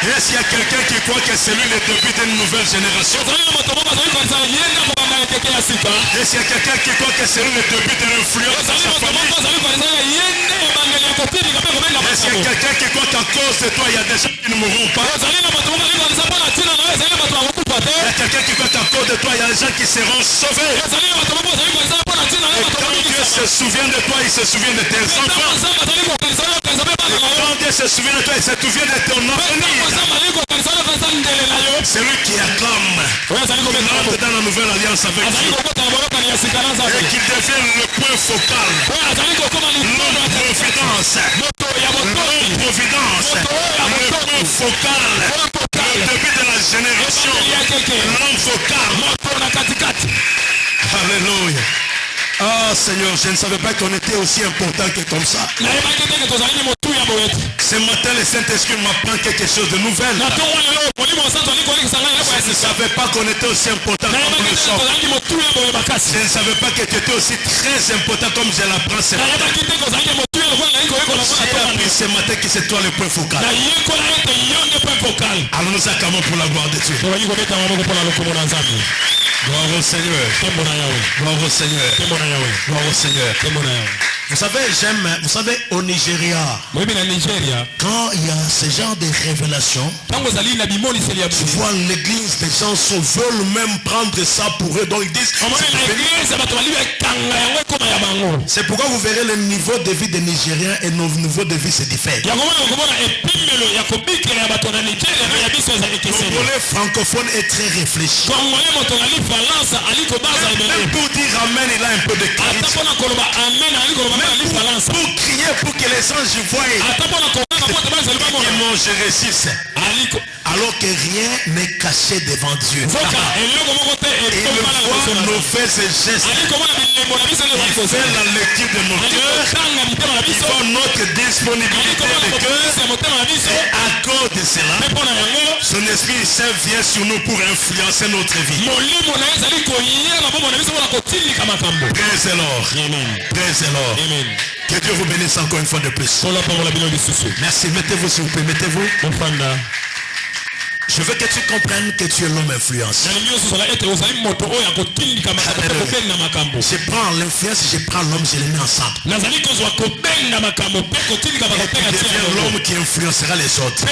Est-ce qu'il y a quelqu'un qui croit que c'est lui le début d'une nouvelle génération? Est-ce qu'il y a quelqu'un qui croit que c'est lui le début de l'influence dans sa famille? Est-ce qu'il y a quelqu'un qui croit qu'à cause de toi il y a des gens qui ne mourront pas? Il y a quelqu'un qui croit qu'à cause de toi il y a des gens qui seront sauvés? Et quand Dieu se souvient de toi, il se souvient de tes enfants. Quand Dieu se souvient de toi, il se souvient de ton avenir. C'est lui qui acclame. Il entre dans la nouvelle alliance avec Dieu. Et qu'il devienne le point focal. L'homme providence. L'homme providence. Le point focal. Le début de la génération. L'homme focal. Alléluia. Ah Seigneur, je ne savais pas qu'on était aussi important que comme ça. Ce matin, le Saint-Esprit m'apprend quelque chose de nouvel. Je ne savais pas qu'on était aussi important comme le sommes. Je ne savais pas que tu étais aussi très important comme je l'apprends ce matin. J'ai appris ce matin que c'est toi le point focal. Alors nous acclamons pour la gloire de Dieu. Gloire au Seigneur. Gloire au Seigneur. Gloire au Seigneur. Vous savez, au Nigeria, quand il y a ce genre de révélation, tu vois l'église, des gens veulent même prendre ça pour eux. Donc ils disent, c'est pourquoi vous verrez le niveau de vie des Nigériens et nos niveaux de vie se diffèrent. Le volet francophone est très réfléchi. Même pour dire amen, il a un peu de charisme. Pour crier, pour que les anges voient comment je réussisse. Alors que rien n'est caché devant Dieu. Il voit nos faits et gestes. Il fait la lecture de nos cœurs. Il voit notre disponibilité de cœur. Et à cause de cela, son Esprit Saint vient sur nous pour influencer notre vie. Praise the Lord. Praise the Lord. Que Dieu vous bénisse encore une fois de plus. Merci. Mettez-vous s'il vous plaît. Mettez-vous. Je veux que tu comprennes que tu es l'homme influence. Je prends l'influence, je prends l'homme, je les mets ensemble. Tu deviens l'homme qui influencera les autres.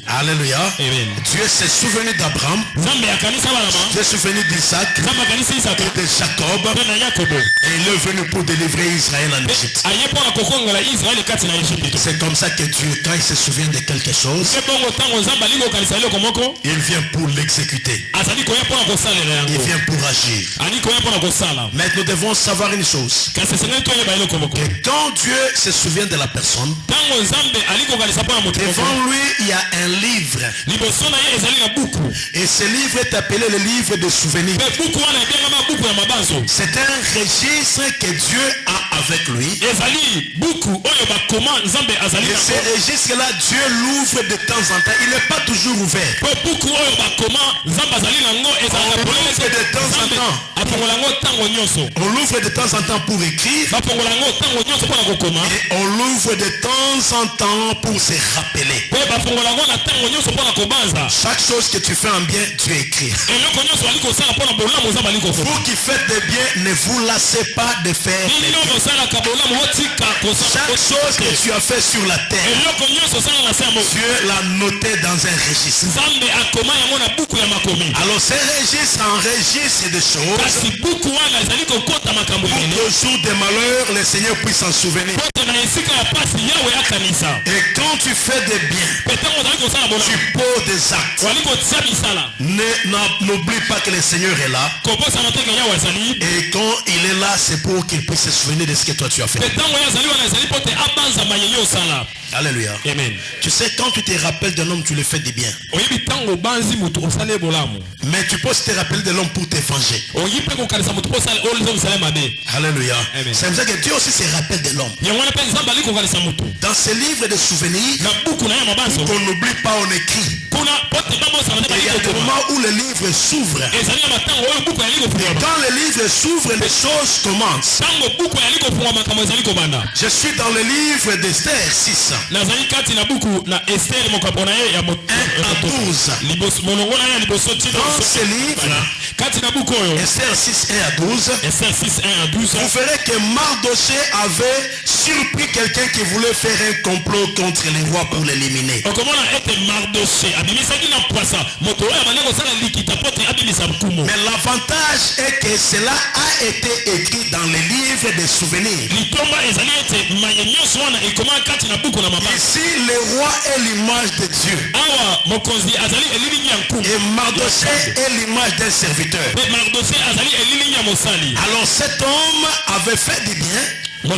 Alléluia. Dieu s'est souvenu d'Abraham. Dieu s'est souvenu d'Isaac et de Jacob. Et il est venu pour délivrer Israël en Égypte. C'est comme ça que Dieu, quand il se souvient de quelque chose, il vient pour l'exécuter. Il vient pour agir. Mais nous devons savoir une chose, que quand Dieu se souvient de la personne, devant lui il y a un livre. Et ce livre est appelé le livre de souvenirs. C'est un registre que Dieu a avec lui. Et ce registre là, Dieu l'ouvre de temps en temps. Il n'est pas toujours ouvert. On l'ouvre de temps en temps. On l'ouvre de temps en temps pour écrire. Et on l'ouvre de temps en temps pour se rappeler. Chaque chose que tu fais en bien, Dieu écrit. Vous qui faites des biens, ne vous lassez pas de faire des biens. Chaque chose que tu as fait sur la terre, Dieu l'a noté dans un registre. Alors ce registre enregistre des choses pour qu'au jour des malheurs, le Seigneur puisse s'en souvenir. Et quand tu fais des biens, poses des actes. N'oublie pas que le Seigneur est là. Et quand il est là, c'est pour qu'il puisse se souvenir de ce que toi tu as fait. Alléluia. Amen. Tu sais, quand tu te rappelles d'un homme, tu le fais du bien. Mais tu peux te rappeler de l'homme pour te venger. Alléluia. C'est comme ça que Dieu aussi se rappelle de l'homme. Dans ce livre de souvenirs, qu'on n'oublie pas, on écrit. Il y a des moments où le livre s'ouvre. Et quand le livre s'ouvre, les choses commencent. Je suis dans le livre d'Esther 6. 1 à 12. Dans ce livre, Esther 6, 1 à 12, vous verrez que Mardoché avait surpris quelqu'un qui voulait faire un complot contre les rois pour l'éliminer. Mais l'avantage est que cela a été écrit dans les livres des souvenirs. Ici, le roi est l'image de Dieu. Et Mardoché est l'image d'un serviteur. Alors cet homme avait fait du bien. Mais à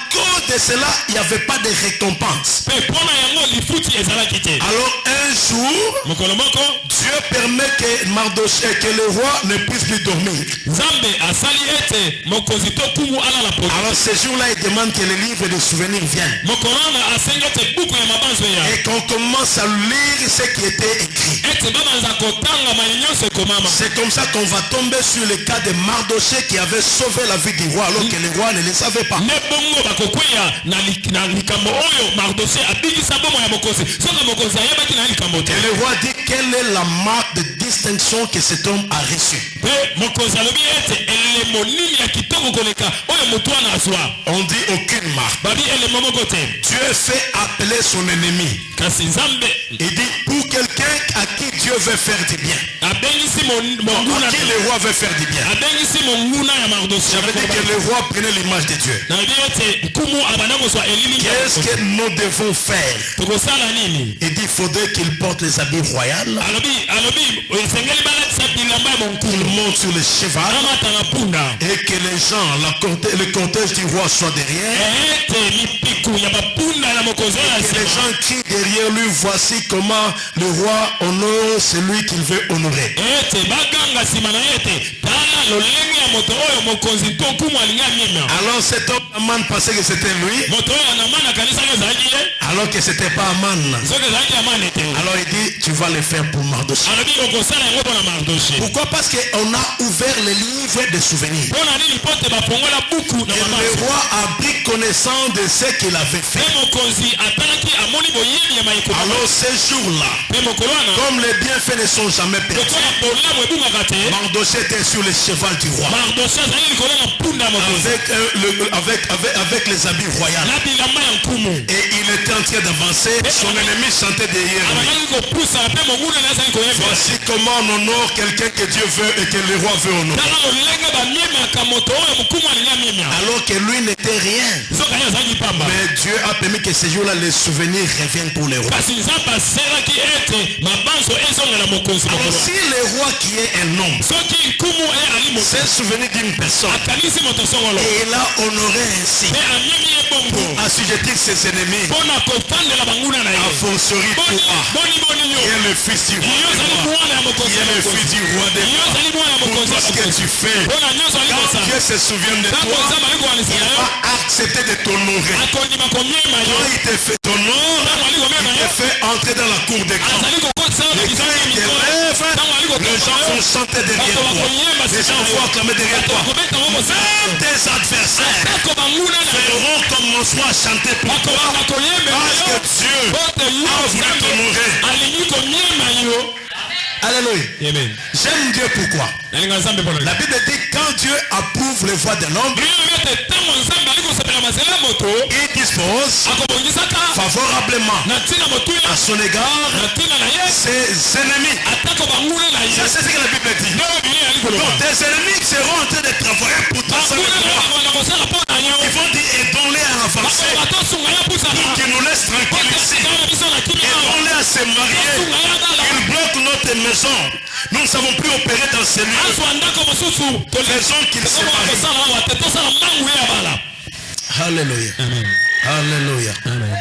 cause de cela, il n'y avait pas de récompense. Alors un jour, Dieu permet que Mardoché, que le roi ne puisse plus dormir. Alors ce jour-là, il demande que les livres de souvenirs viennent. Et qu'on commence à lire ce qui était écrit. C'est comme ça qu'on va tomber sur le cas de Mardoché qui avait sauvé la vie du roi alors que le roi ne le savait pas. Et le roi dit quelle est la marque de distinction que cet homme a reçue. On dit aucune marque. Dieu fait appeler son ennemi. Il dit pour quelqu'un à qui Dieu veut faire du bien. À qui le roi veut faire du bien. Ça veut dire que le roi prenait l'image de Dieu. Qu'est-ce que nous devons faire? Il dit il faudrait qu'il porte les habits royaux. Qu'il monte sur le cheval. Et que les gens, le cortège du roi soit derrière. Et que les gens crient derrière lui, voici comment le roi honore celui qu'il veut honorer. Alors cet homme Aman pensait que c'était lui. Alors que c'était pas Aman. Alors il dit tu vas le faire pour Mardoché. Pourquoi? Parce qu'on a ouvert le livre de souvenirs. Et le roi a pris connaissance de ce qu'il avait fait. Alors ces jours-là, comme les bienfaits ne sont jamais perdus, Mardoché était sur le cheval du roi. Avec les habits royaux. Et il était en train d'avancer. Son ennemi chantait derrière lui. Voici comment on honore quelqu'un que Dieu veut et que le roi veut honorer. Alors que lui n'était rien. Mais Dieu a permis que ces jours-là, les souvenirs reviennent pour les rois. Alors si le roi qui est un homme, c'est un souvenir d'une personne, et il a honoré ainsi pour assujettir ses ennemis, à fortiori toi, qui est le fils du roi qui est le fils du roi des rois, pour tout ce que tu fais. Quand Dieu se souvient de toi, il va accepter de t'honorer. Quand il te fait t'honore, il te fait entrer dans la cour des grands. Et quand il te lève, les gens vont chanter derrière toi. Les gens vont acclamer derrière toi. Même tes adversaires feront comme on soit chanter pour toi. Parce que Dieu a voulu t'honorer. Alléluia. Amen. J'aime Dieu pourquoi? La Bible dit quand Dieu approuve les voies d'un homme, il dispose favorablement à son égard ses ennemis. Ça c'est ce que la Bible dit. Donc tes ennemis seront en train de travailler pour toi. Ils vont dire aidons-les à avancer pour qu'ils nous laissent tranquilles ici. Aidons-les marier. Il bloque notre maison. Nous ne savons plus opérer dans ces lieux. Faisons qu'il se marie. Alléluia. Amen. Alléluia. Amen.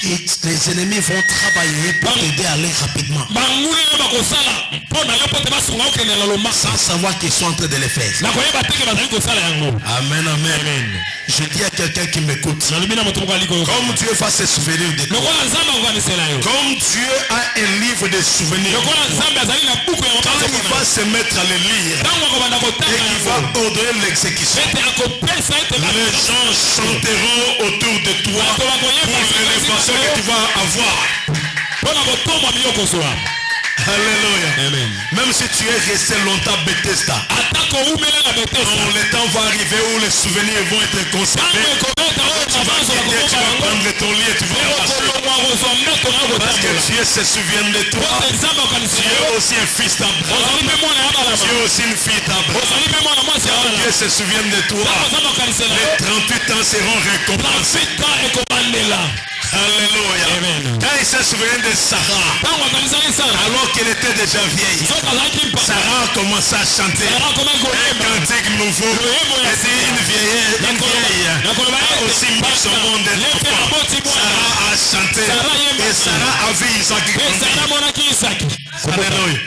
Et les ennemis vont travailler pour t'aider à aller rapidement. Sans savoir qu'ils sont en train de les faire. Amen, amen. Je dis à quelqu'un qui m'écoute. Comme Dieu va se souvenir de toi. Comme Dieu a un livre de souvenirs. Quand il va se mettre à le lire. Et qu'il va ordonner l'exécution. Les gens chanteront autour de toi pour l'élévation que tu vas avoir. Alléluia. Amen. Même si tu es resté longtemps à Bethesda, quand le temps va arriver où les souvenirs vont être conservés, tu vas prendre ton lit et tu vas marcher. Parce que Dieu se souvient de toi. Tu es aussi un fils d'Abraham. Tu es aussi une fille d'Abraham. Dieu se souvient de toi. Les 38 ans seront récompensés. Alléluia. Amen. Quand il se souvient de Sarah, alors qu'elle était déjà vieille, Sarah a commencé à chanter un cantique nouveau. Elle dit une vieille a aussi mis son monde d'enfant. Sarah a chanté et Sarah a vu Isaac grandir. Alléluia.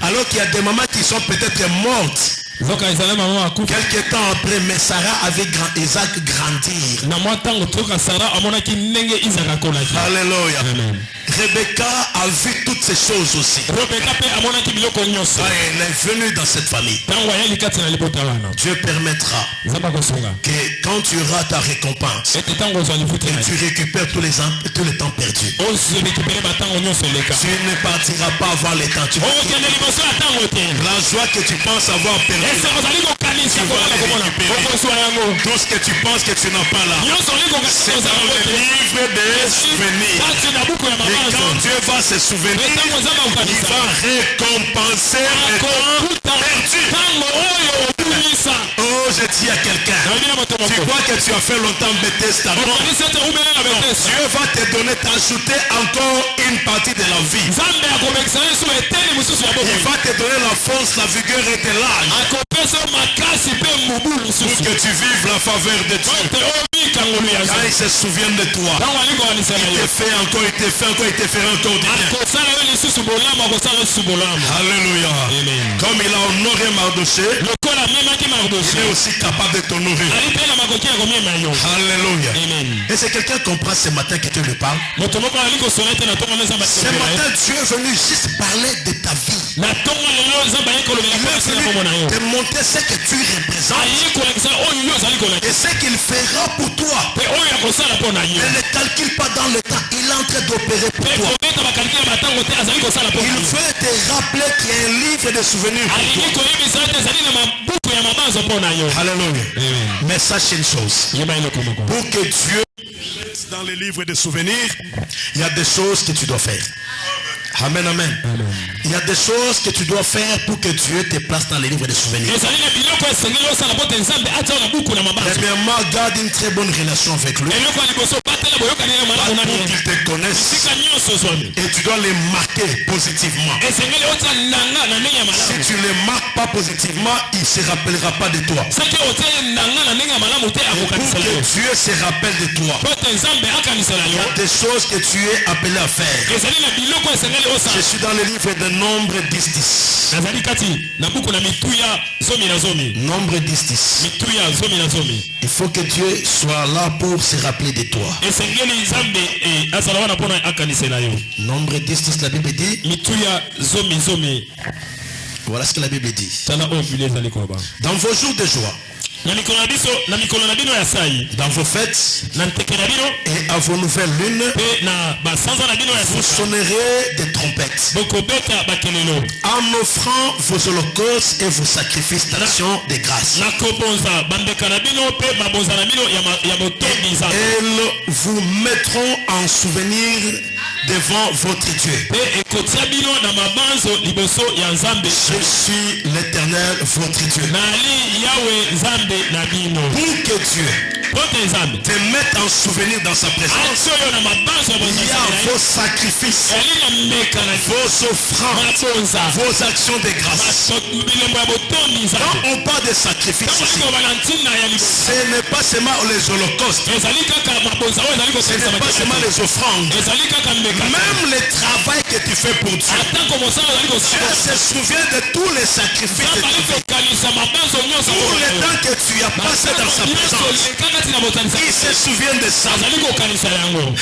Alors qu'il y a des mamans qui sont peut-être mortes. Quelques temps après, mais Sarah avait Isaac grandir. Alléluia. Rebecca a vu toutes ces choses aussi. Elle est venue dans cette famille. Dieu permettra que quand tu auras ta récompense, et tu récupères tous les temps perdus. Tu ne partiras pas avant les temps. La joie que tu penses avoir perdue, tu vas récupérer. Tout ce que tu penses que tu n'as pas là, c'est dans le livre des souvenirs. Et quand Dieu va se souvenir, il va récompenser les temps perdus. Oh, je dis à quelqu'un, tu crois que tu as fait longtemps Bethesda? Non. Dieu va te donner, t'ajouter encore une partie de la vie. Il va te donner la force, la vigueur et de l'âge pour que tu vives la faveur de Dieu. Quand il se souvient de toi, il te fait encore, il te fait encore, il te fera encore du bien. Alléluia. Comme il a honoré Mardoché, il est aussi capable de t'honorer. Alléluia. Et c'est quelqu'un qui comprend ce matin que Dieu lui parle. Ce matin, Dieu est venu juste parler de ta vie. Il est venu te montrer ce que tu représentes et ce qu'il fera pour toi. Ne le calcule pas dans le temps. Il est en train d'opérer pour toi. Il veut te rappeler qu'il y a un livre de souvenirs pour toi. Alléluia. Mais sache une chose. Pour que Dieu mette dans les livres de souvenirs, il y a des choses que tu dois faire. Amen, amen. Il y a des choses que tu dois faire pour que Dieu te place dans les livres de souvenirs. Premièrement, garde une très bonne relation avec lui. Pour qu'il te connaisse. Et tu dois les marquer positivement. Si tu ne les marques pas positivement, il ne se rappellera pas de toi. Et pour que Dieu se rappelle de toi, il y a des choses que tu es appelé à faire. Je suis dans le livre de Nombre 10-10. Nombre 10-10. Il faut que Dieu soit là pour se rappeler de toi. Nombre 10-10, la Bible dit. Voilà ce que la Bible dit. Dans vos jours de joie, dans vos fêtes et à vos nouvelles lunes, vous sonnerez des trompettes en offrant vos holocaustes et vos sacrifices d'action de grâce. Elles vous mettront en souvenir devant votre Dieu. Je suis l'Éternel votre Dieu. Pour que Dieu te mettre en souvenir dans sa présence. Il y a vos sacrifices, vos offrandes, vos actions de grâce. Quand on parle de sacrifices ici, ce n'est pas seulement les holocaustes, ce n'est pas seulement les offrandes, même le travail que tu fais pour Dieu. Dieu se souvient de tous les sacrifices que tu fais, tout le temps que tu as passé dans sa présence. Il se souvient de ça.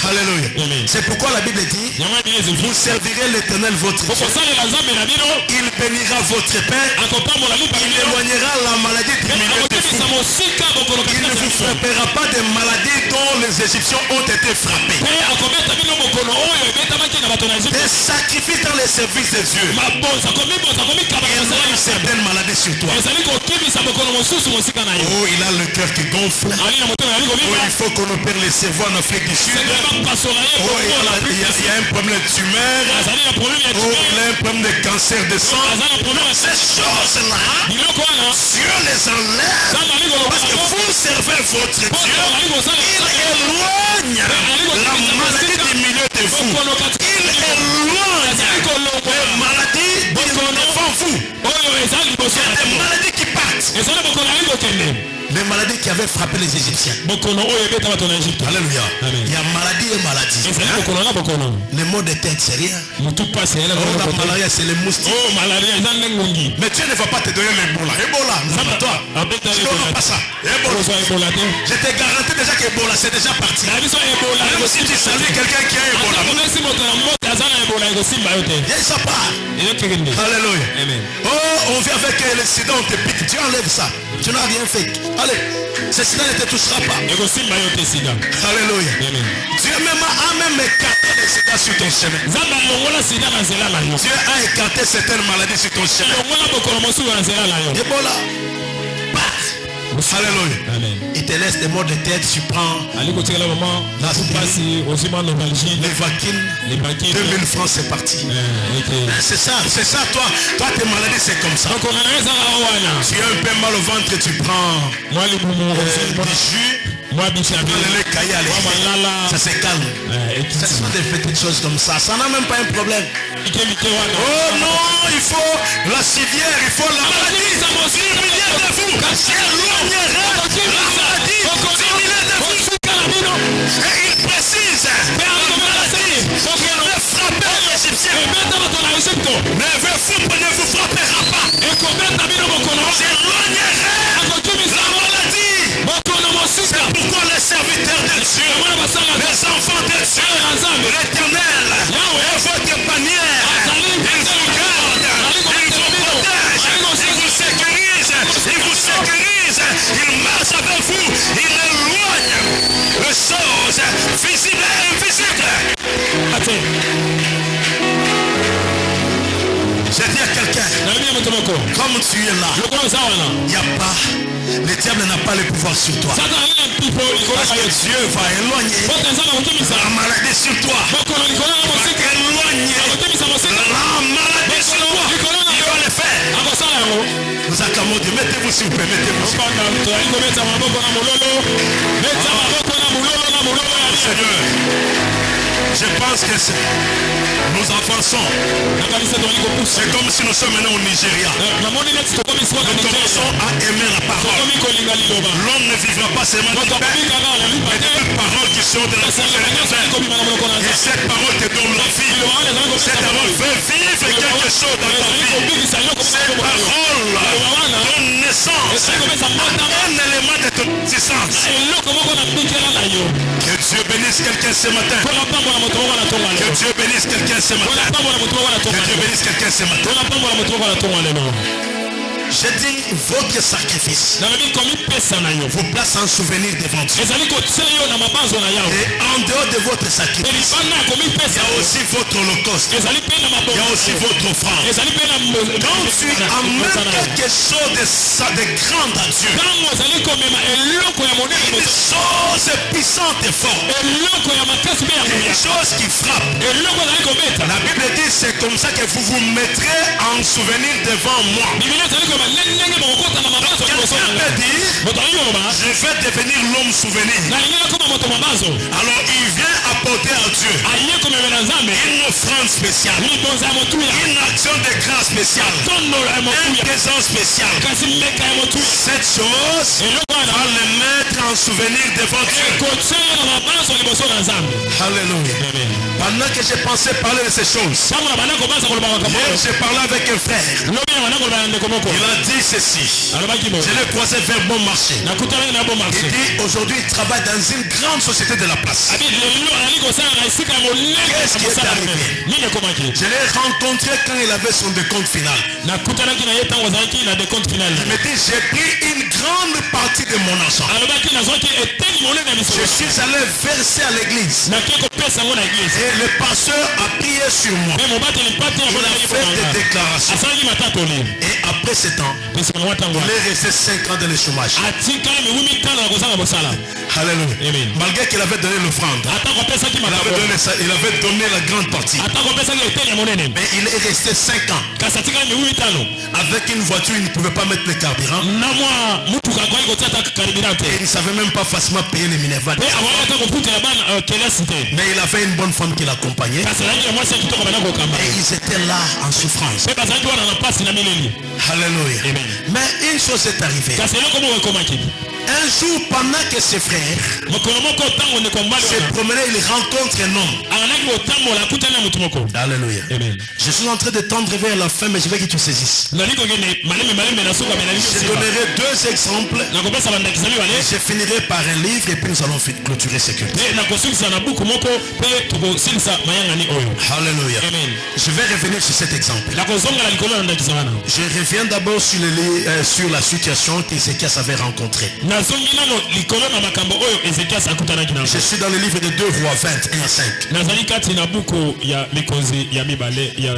Alléluia. C'est pourquoi la Bible dit, vous servirez l'Éternel votre Dieu. Il bénira votre pain. Il éloignera la maladie du milieu de vous. Il ne vous frappera pas de maladies dont les Égyptiens ont été frappés. Des sacrifices dans les services de Dieu. Il y a une certaine maladie sur toi. Oh, il a le cœur qui gonfle. Oh, il faut qu'on opère les cerveaux en Afrique du Sud. Oh, il y a un problème de tumeur. Oh, il a un problème de cancer de sang. Ces choses-là, Dieu les enlève. Parce que vous servez votre Dieu. Il éloigne la maladie du milieu de vous. Il éloigne les maladies devant vous. Il y a des maladies qui partent. Les maladies qui avaient frappé les Égyptiens. Alléluia. Il y a maladie et maladie. Les maux de tête, c'est rien. La malaria, c'est les moustiques. Mais Dieu ne va pas te donner l'Ebola. Ebola, non, toi. Tu n'auras pas ça. Ebola. Je te garantis déjà qu'Ebola, c'est déjà parti. Même si tu salues quelqu'un qui a Ebola, ça part. Alléluia. Oh, on vient avec le sida, on te pique. Tu enlèves ça. Tu n'as rien fait. Allez, ce sida ne te touchera pas. Alléluia. Dieu a même écarté le sida sur ton chemin. Dieu a écarté certaines maladies sur ton chemin. Ebola. Alléluia. Il te laisse des maux de tête, tu prends l'aspirine, les vaccines, 2000 francs c'est parti. C'est ça, toi tes maladies c'est comme ça. Tu as un peu mal au ventre, tu prends du jus. Ça se calme. Ce sont des petites choses comme ça. Ça n'a même pas un problème. Oh non, il faut la civière, il faut la maladie. 10 milliers de vous. Éloignera la maladie. 10 milliers de vous. Et il précise la maladie qui avait frappé les Égyptiens. Ne vous frappera pas. J'éloignerai la maladie. C'est pourquoi les serviteurs de Dieu, les enfants de Dieu, l'Éternel est votre bannière. Il vous garde, il vous protège, il vous sécurise, il marche avec vous, il éloigne les choses visibles et invisibles. J'ai dit à quelqu'un, comme tu es là, il n'y a pas, le diable n'a pas le pouvoir sur toi. Parce que Dieu va éloigner la maladie sur toi. Il va éloigner la maladie sur toi. Il va le faire. Nous acclamons Dieu. Mettez-vous s'il vous plaît. Seigneur, je pense que nous avançons. C'est comme si nous sommes maintenant au Nigeria. Nous commençons à aimer la parole. L'homme ne vivra pas seulement du pain, mais de toute parole qui sort de la bouche de l'Éternel. Et cette parole te donne la vie. Cette parole fait vivre quelque chose dans ta vie. Cette parole donne naissance à un élément de ton existence. Que Dieu bénisse quelqu'un ce matin. Que Dieu bénisse quelqu'un ce matin. Que Dieu bénisse quelqu'un ce matin. J'ai dit votre sacrifice vous place en souvenir devant Dieu. Et en dehors de votre sacrifice, il y a aussi votre holocauste. Il y a aussi votre offrande. Quand tu amènes quelque chose de grand à Dieu, une chose puissante et forte, une chose qui frappe. La Bible dit dit c'est comme ça que vous vous mettrez en souvenir devant moi. Quelqu'un peut dire, je vais devenir l'homme souvenir. Alors il vient apporter à Dieu une offrande spéciale, une action de grâce spéciale, un présent spécial. Cette chose va le mettre en souvenir devant Dieu. Alléluia. Pendant que j'ai pensé parler de ces choses, hier j'ai parlé avec un frère. Il a dit ceci. Je l'ai croisé vers bon marché. Il dit aujourd'hui il travaille dans une grande société de la place. Qu'est-ce qui est arrivé? Je l'ai rencontré quand il avait son décompte final. Il me dit j'ai pris une grande partie de mon argent. Je suis allé verser à l'église. Et le pasteur a prié sur moi. Il a fait des déclarations. Et après ce temps, il est resté 5 ans dans le chômage. Alléluia. Malgré qu'il avait donné l'offrande, il avait donné la grande partie. Mais il est resté 5 ans. Avec une voiture, il ne pouvait pas mettre le carburant. Et il ne savait même pas facilement payer les Minerva. Mais il avait une bonne femme qui l'accompagnait. Et ils étaient là en souffrance. Alléluia. Mais une chose est arrivée. Un jour, pendant que ses frères se promenaient, il rencontre un homme. Alléluia. Je suis en train de tendre vers la fin, mais je veux que tu saisisses. Je donnerai 2 exemples. Je finirai par un livre et puis nous allons clôturer ce culte. Alléluia. Je vais revenir sur cet exemple. Je reviens d'abord sur la situation qu'Ézéchias avait rencontrée. Je suis dans le livre de 2 Rois 21 à 5.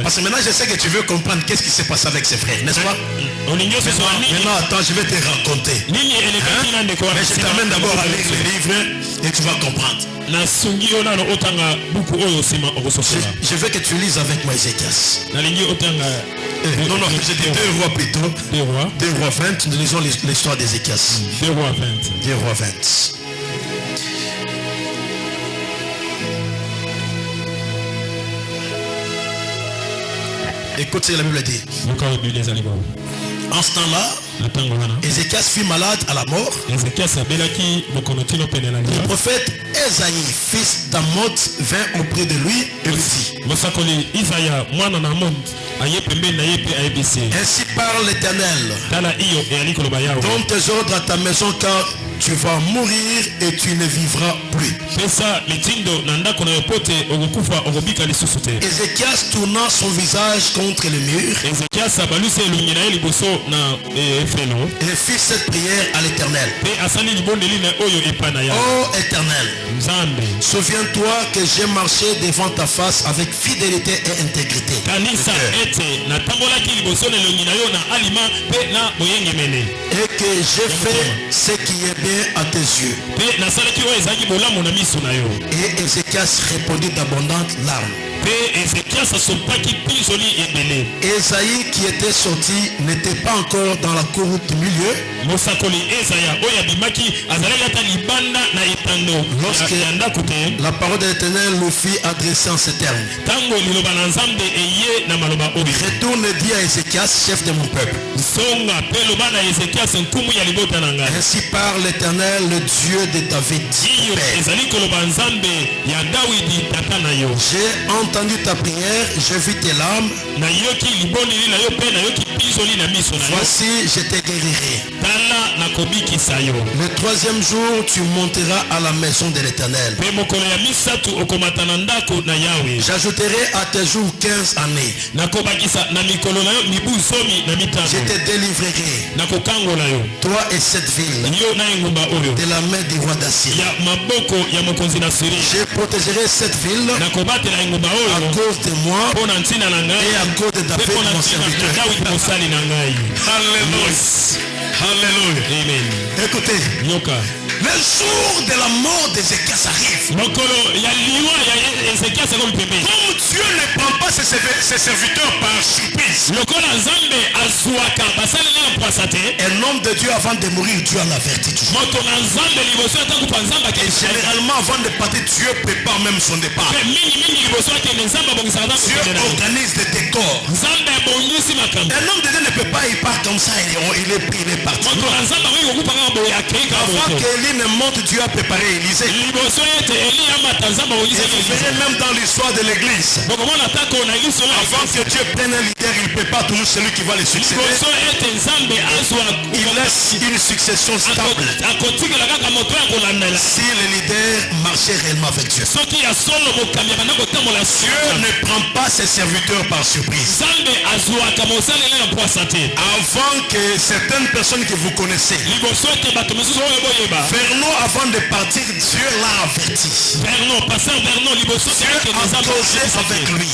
Parce que maintenant je sais que tu veux comprendre qu'est-ce qui s'est passé avec ses frères, n'est-ce pas? Maintenant attends, je vais te raconter. Mais je t'amène d'abord à lire le livre et tu vas comprendre. Je veux que tu lises avec moi Ézéchias. Non, j'ai dit 2 Rois plutôt. 2 Rois 20, nous lisons l'histoire d'Ézéchias. 2 Rois 20. 2 Rois 20. Écoute ce que la Bible dit. En ce temps-là, Ézéchias fut malade à la mort. Le prophète Esaïe, fils d'Amoth, vint auprès de lui et lui dit: ainsi parle l'Éternel, donne tes ordres à ta maison, car tu vas mourir et tu ne vivras plus. Ézéchias tourna son visage contre le mur et fit cette prière à l'Éternel. Ô Éternel, souviens-toi que j'ai marché devant ta face avec fidélité et intégrité, et que j'ai fait ce qui est bien à tes yeux. Et Ézéchias répondit d'abondantes larmes. Esaïe qui était sorti n'était pas encore dans la cour du milieu lorsque la parole de l'Éternel le fit adresser en ces termes: retourne et dis à Ézéchias, chef de mon peuple, ainsi parle l'Éternel, le Dieu de David. J'ai entendu ta prière, j'ai vu tes larmes. Voici, je te guérirai. Le 3e jour, tu monteras à la maison de l'Éternel. J'ajouterai à tes jours 15 années. Je te délivrerai, toi et cette ville, de la main du roi d'Assyrie. Je protégerai cette ville à cause de moi et à cause de David mon serviteur. Alléluia. Alléluia. Amen. Écoutez, Le jour de la mort d'Ézéchias arrive. Comme Dieu ne prend pas ses serviteurs par surprise. Un homme de Dieu avant de mourir, Dieu en avertit toujours. Et généralement avant de partir, Dieu prépare même son départ. Dieu organise des décors. Un homme de Dieu ne peut pas y partir comme ça, il est pris, il est parti. Avant qu'Élie ne monte, Dieu a préparé Élisée. Et vous verrez même dans l'histoire de l'église. Avant que Dieu prenne un leader, il prépare toujours celui qui va le succéder. Il laisse une succession stable. Si le leader marchait réellement avec Dieu. Dieu ne prend pas ses serviteurs par surprise. Avant que certaines personnes que vous connaissez, Vernon avant de partir, Dieu l'a averti. Dieu a causé avec lui. Et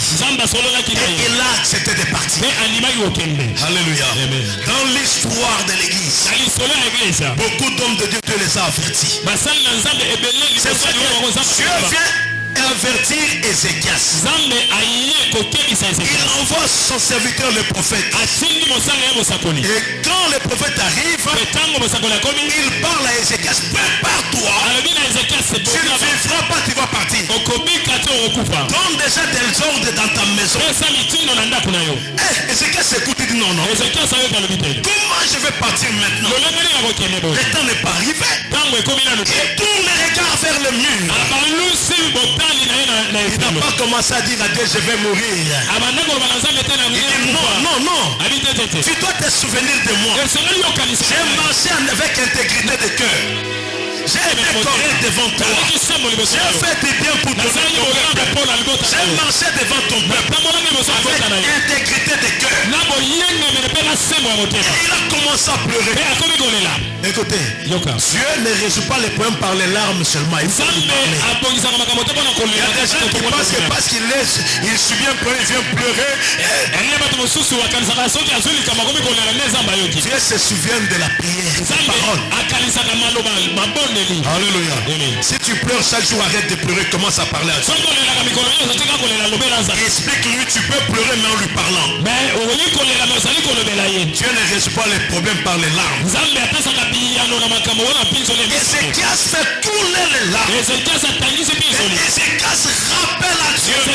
il a accepté de partir. Alléluia. Dans l'histoire de l'église, beaucoup d'hommes de Dieu les a avertis. C'est vrai que Dieu vient avertir Ézéchias. Il envoie son serviteur le prophète. Et quand le prophète arrive, il parle à Ézéchias. Prépare-toi. Tu ne vivras pas, tu vas partir. Donne déjà des ordres dans ta maison. Ézéchias écoute, il dit non. Comment je vais partir maintenant? Le temps n'est pas arrivé. Il tourne les regards vers le mur. Il n'a pas commencé à dire à Dieu je vais mourir. Il dit non. Tu dois te souvenir de moi. J'ai marché avec intégrité de cœur. J'ai été correct devant toi. J'ai fait du bien pour ton peuple. J'ai marché devant ton peuple avec intégrité de cœur. Et il a commencé à pleurer. Écoutez, Dieu ne résout pas les problèmes par les larmes seulement. Il faut lui parler. Il y a des gens qui pensent que parce qu'il subit un problème, il vient pleurer. Dieu se souvient de la prière, de la parole. Alléluia. Si tu pleures chaque jour, arrête de pleurer, commence à parler à Dieu. Explique-lui, tu peux pleurer mais en lui parlant. Dieu ne résout pas les problèmes par les larmes. Ézéchias fait tourner les larmes. Ézéchias rappelle à Dieu. Il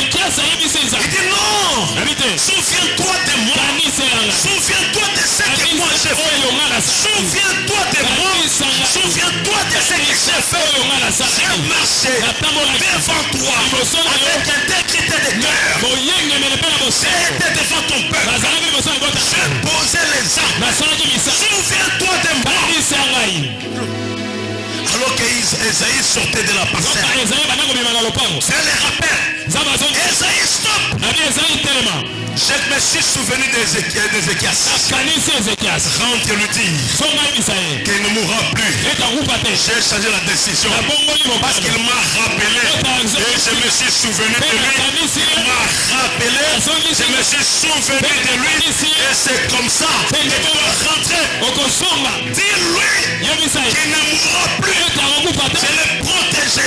dit non, souviens-toi de moi. Souviens-toi de ce que moi j'ai fait. Souviens-toi de moi. Souviens-toi de ce que j'ai fait. J'ai marché devant toi avec intégrité de cœur. J'ai été devant ton peuple. J'ai posé les armes. Souviens-toi de moi. Alors qu'Ésaïe sortait de la parcelle, c'est le rappel. Ésaïe, stop. Je me suis souvenu d'Ézéchias. Rentre et lui dis qu'il ne mourra plus. J'ai changé la décision parce qu'il m'a rappelé et je me suis souvenu de lui. Il m'a rappelé, je me suis souvenu de lui et c'est comme ça qu'il doit rentrer. Dis-lui qu'il ne mourra plus. Je le protégerai.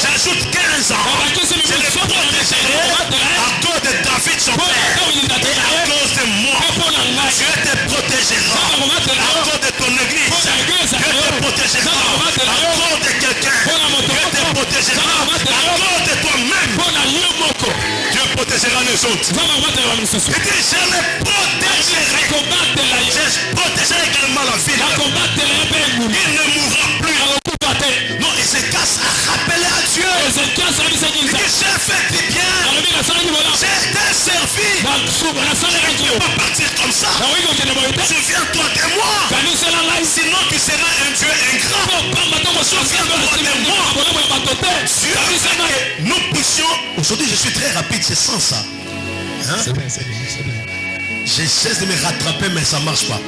J'ajoute 15 ans. Je le protégerai à cause de David son père. Et à cause de moi, Dieu te protégera. À cause de ton église, Dieu te protégera. À cause de quelqu'un, Dieu te protégera. À cause de toi-même, Dieu protégera les autres. Il dit, je les protégerai. Je protégerai également la ville. Il ne mourra plus. Non, Ézéchias a rappelé à Dieu. Il dit, j'ai fait du bien. J'ai été servi. Tu ne peux pas partir comme ça. Souviens-toi de moi. Sinon tu seras un Dieu ingrat. Souviens-toi de moi. Dieu que nous puissions. Aujourd'hui je suis très rapide, c'est sans ça. Hein? J'essaie de me rattraper mais ça ne marche pas.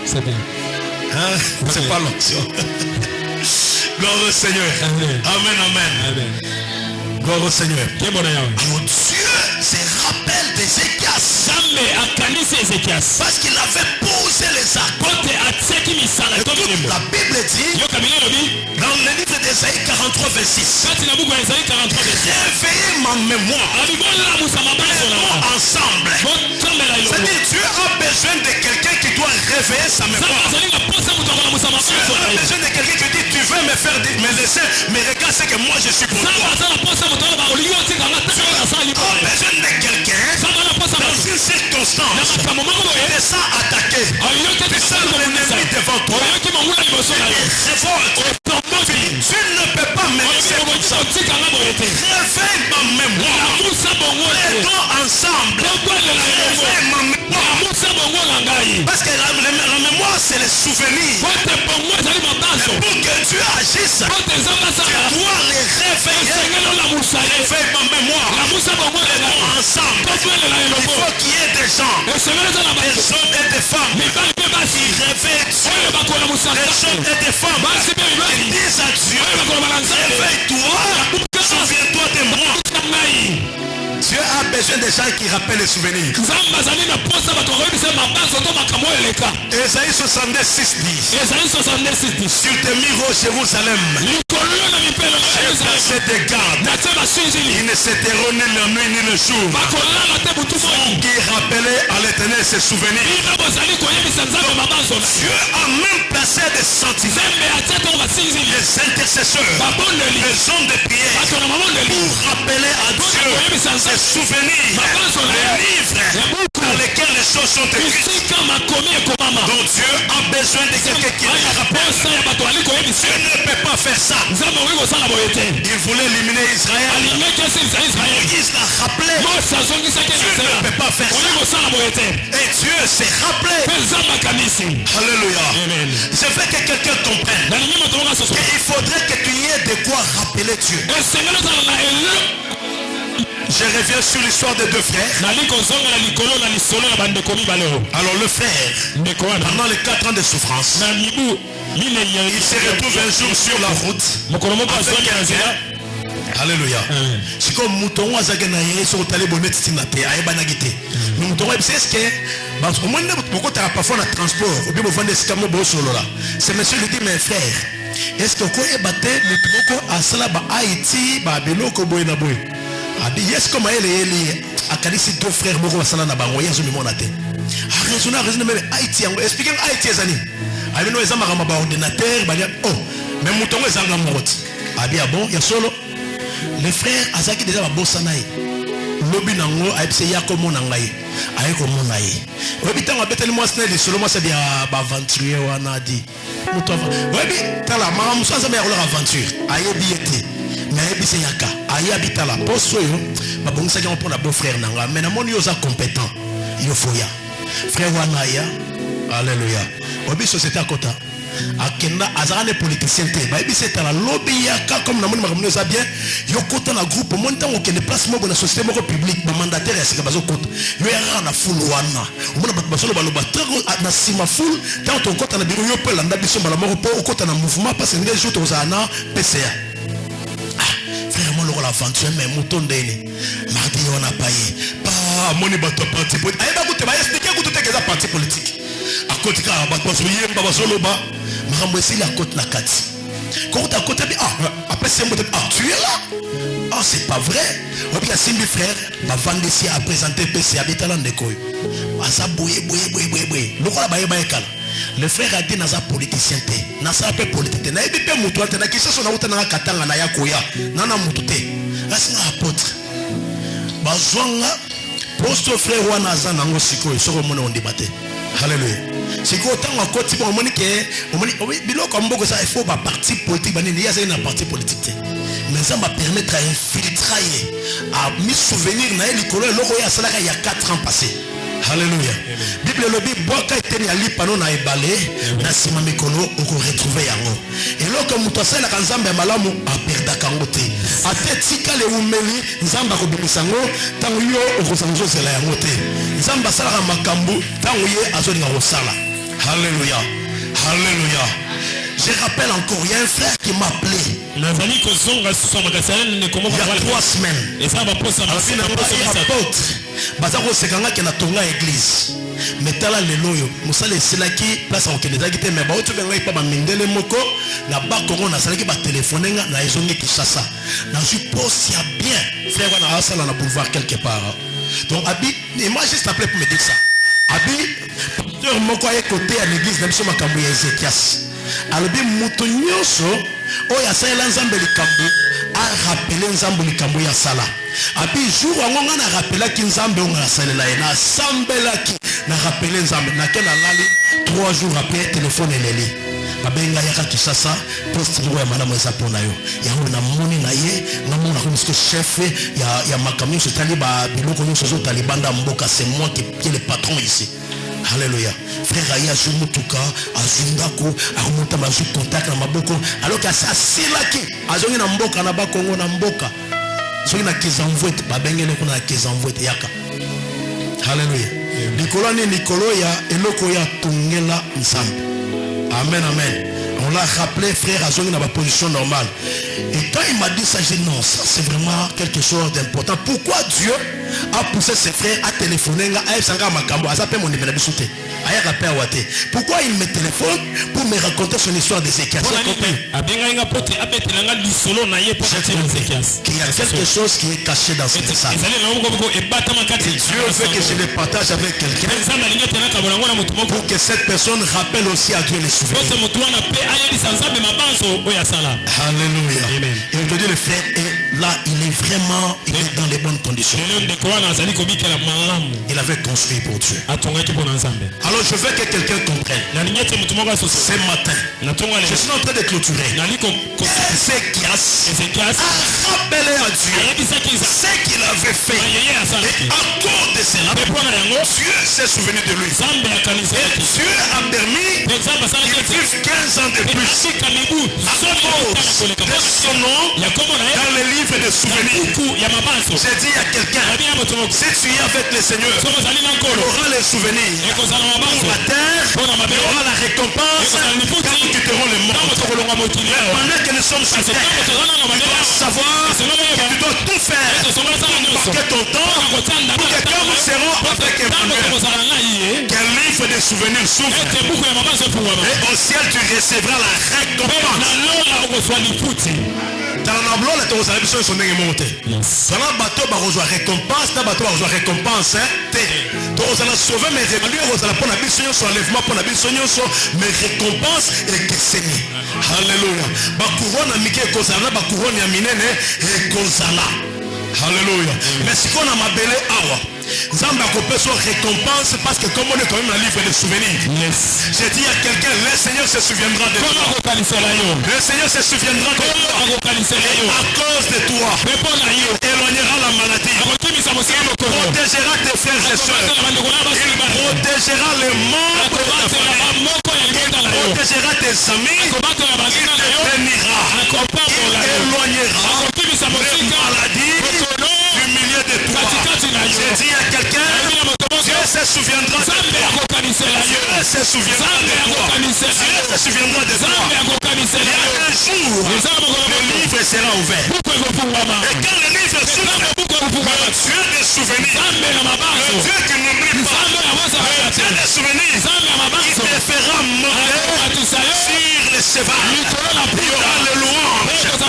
Hein? C'est pas l'option. Gloire au Seigneur. Amen. Gloire au Seigneur. Alors Dieu se rappelle d'Ézéchias. Parce qu'il avait posé les actes. La Bible dit dans le livre 43:6. Réveillez ma mémoire. Ensemble. C'est-à-dire Dieu a besoin de quelqu'un qui doit réveiller sa mémoire. Dieu a besoin de quelqu'un qui dit tu veux me faire me laisser, mais regarde ce que moi je suis pour toi. Dieu a besoin de quelqu'un dans une circonstance de ça attaquer. Tu sens l'ennemi devant toi. Tu ne peux pas me laisser comme ça. Réveille ma mémoire. Aidons ensemble. Réveille ma mémoire. Parce que la mémoire c'est le souvenir. Pour que Dieu agisse, tu dois les réveiller. Réveille ma mémoire. Aidons ensemble. Il faut qu'il y ait des gens, des hommes et des femmes qui réveillent Dieu. Des hommes et des femmes qui disent à Dieu, réveille-toi, souviens-toi de moi. Dieu a besoin des gens qui rappellent les souvenirs. Ésaïe 62:6 dit, sur tes murs, ô Jérusalem, j'ai des gardes. Ils ne s'éteindront ni la nuit ni le jour. Qui rappellent à l'Éternel ses souvenirs. Dieu a même placé des sentinelles, des intercesseurs, des hommes de prière pour rappeler à Dieu ses souvenirs, les livres dans lesquels les choses sont écrites. Donc Dieu a besoin de quelqu'un qui les rappelle. Dieu ne peut pas faire ça. Il voulait éliminer Israël. Moïse l'a rappelé. Dieu ne peut pas faire ça. Et Dieu s'est rappelé. Alléluia. Je veux que quelqu'un comprenne. Il faudrait que tu y aies de quoi rappeler Dieu. Je reviens sur l'histoire des deux frères. Alors le frère, pendant les 4 ans de souffrance, il se retrouve un jour sur la route. Alléluia. C'est comme Mouton Azaganaye sur le talibonnet Tinate, Aïbanagité. Mouton, c'est ce que, au moins, pourquoi tu as parfois le transport, ou bien vous vendez ce camion solo là. C'est monsieur lui dit, mes frères, est-ce que vous avez battu Mouton à Salaba Haïti, Babelo, Koboy Naboy? Est-ce que Maël a qualifié deux frères Moko à Salana Bango, Yazumi Monate? Raisonner, mais Haïti, expliquez Haïti, Zani. Aïe, nous, les amas à ordinateur, oh, mais Mouton est en mort. Ah bien, bon, il y a solo. Les frères Azaki déjà Bossanaï. Lobi nango aipse yako monangai. Ayeko monaï. Webi tanga beteli moi sneli solo moi c'est bien aventurier wana di. Mutova. Webi tala mama musa za meya aventure. Ayebi ete. Mais ayebi se yaka. Ayebi tala poso yo. Babongisa ki on beau frère nanga. Mais na moni yo za compétent. Yo foya. Frère wana ya. Alléluia. Webi société à kota. Akenda azarane politicien te ba ebi c'est la lobby yaka comme na moni makamno za bien yo kota na groupe mon temps okende place moko na société moko publique ba mandataire ya sika bazo kota yo ya na full wana omona bato basolo baloba trop na sima full tant to kota na biro yo pe landa biso bala moko po okota na mouvement parce que ngé jour to za na PCA frère mon la aventure mais mouton ndeni mardi on a payé pas moni bato parti politique ayeba ko te ba expliquer ko te que ça parti politique à côté ka bato yemba basolo ba makambo esili akote na kati quand à côté après c'est moi tu es là c'est pas vrai ou bien Simbi frère va vendre ici à présenter PC habitant de koy asa boye le roi ba ekala le frère a dit naza politicien te naza pe politique na ebi pe mutu te na kisa so na uta na katanga na yakoya nana mutu te asinga apôtre bazwanga posto frère wana aza nango sikoyo soko mona on débatté. Alléluia. C'est que autant à côté bon moni que bilo comme beaucoup ça il faut pas parti politique il y a une parti politique mais ça va permettre à infiltrer à me souvenir na likolo loko ya salaka il y a 4 ans passés. Alléluia. Bible le Bible boka eteni ali pano na ebale na sima mikolo oko retrouver yango et loko mutosela kanzambe malamu a perda kangote atetika le umeli nzamba ko bimisango tango yo oko sanzo zela yango te nzamba sala makambu tango ye azolinga kosala. Alléluia. Alléluia. Je rappelle encore, il y a un frère qui m'a appelé il y a 3 semaines. Mais tala leloyo musale selaki place en Kenedaki te mais ba otuka ngai pa ba mindele moko na ba Congo na salaki ba téléphoner na ezongi Kinshasa na suppose ya bien frère na asala na boulevard quelque part. Donc abi moi juste appelé pour me dire ça. Abi pasteur moko à côté à l'église na biso makambo ya Ezekias alobi muto nyonso oyo asala nzambe likambo a rappeler nzambe likambo ya sala. Abi jour wango na rappelaki nzambe on na salela na sambelaki na rappeler nzambe na kena lali 3 jours après téléphone eleli babenga yaka Kinshasa poste ngo ya madame eza pona yo yango na moni na ye ngamona ko monsieur chef ya makamyo se taliba biloko nyo sozo talibanda mboka c'est moi qui est le patron ici. Alléluia. Frère Aya Jumutuka azungako amonta mazu contact na maboko alors que ça silaki azongi na mboka na ba Kongo na mboka soki na kizamvwete babengele kuna kizamvwete yaka. Alléluia. Nikolani Nikolo ya eloko ya tungela nzambe. Amen, amen. On l'a rappelé, frère Azongi dans ma position normale. Et quand il m'a dit ça, j'ai dit non, ça c'est vraiment quelque chose d'important. Pourquoi Dieu a poussé ses frères à téléphoner à Sanga Makambo, à s'appeler mon numéro de soutien. Pourquoi il me téléphone pour me raconter son histoire d'Ézéchias? Qu'il y a quelque chose qui est caché dans ce message. Et Dieu veut que je le partage avec quelqu'un pour que cette personne rappelle aussi à Dieu les souvenirs. Alléluia. Et je te dis, le frère est là, il est dans les bonnes conditions. Il avait construit pour Dieu. Alors je veux que quelqu'un comprenne. Ce matin, je suis en train de clôturer. Ézéchias a rappelé à Dieu ce qu'il avait fait. Et à cause de cela, Dieu s'est souvenu de lui. Et Dieu a permis qu'il vive 15 ans de plus. À cause de son nom dans le livre de souvenirs. J'ai dit à quelqu'un, si tu es avec le Seigneur, tu auras les souvenirs. Pour la terre, il y aura la récompense quand nous quitterons le monde. Pendant que nous sommes sur terre, tu dois savoir que tu dois tout faire pour marquer ton temps, pour que quand nous serons avec Emmanuel, qu'un livre de souvenirs s'ouvre. Et au ciel, tu recevras la récompense. Dans la blonde, tu as besoin de son monté. Dans le bateau, tu as récompense. Dans le bateau, tu as récompense. Tu as sauvé mes révolutions. Tu as pour la mission, sur l'enlèvement, pour la mission, mes récompenses et que c'est mis. Alléluia. Bakouron a mis que Kozala, Bakouron a miné et Kozala. Alléluia. Mais si on a ma belle awa. Zamba coupé son récompense parce que comme on est quand même un livre de souvenirs. J'ai dit à quelqu'un, le Seigneur se souviendra de toi. Le Seigneur se souviendra de toi. À cause de toi, éloignera la maladie. Il protégera tes frères et soeurs. Il protégera les membres de ta famille. Il protégera tes amis. Il te bénira. Il éloignera les maladies du milieu de toi. J'ai dit à quelqu'un, Dieu se souviendra de toi. Dieu se souviendra de toi. Dieu se souviendra de toi. Il y a un jour, le livre sera ouvert. Et quand le livre s'ouvre, le Dieu des souvenirs, le Dieu qui n'oublie pas, le Dieu des souvenirs, il te fera monter sur le cheval. Il y aura le louange. Comme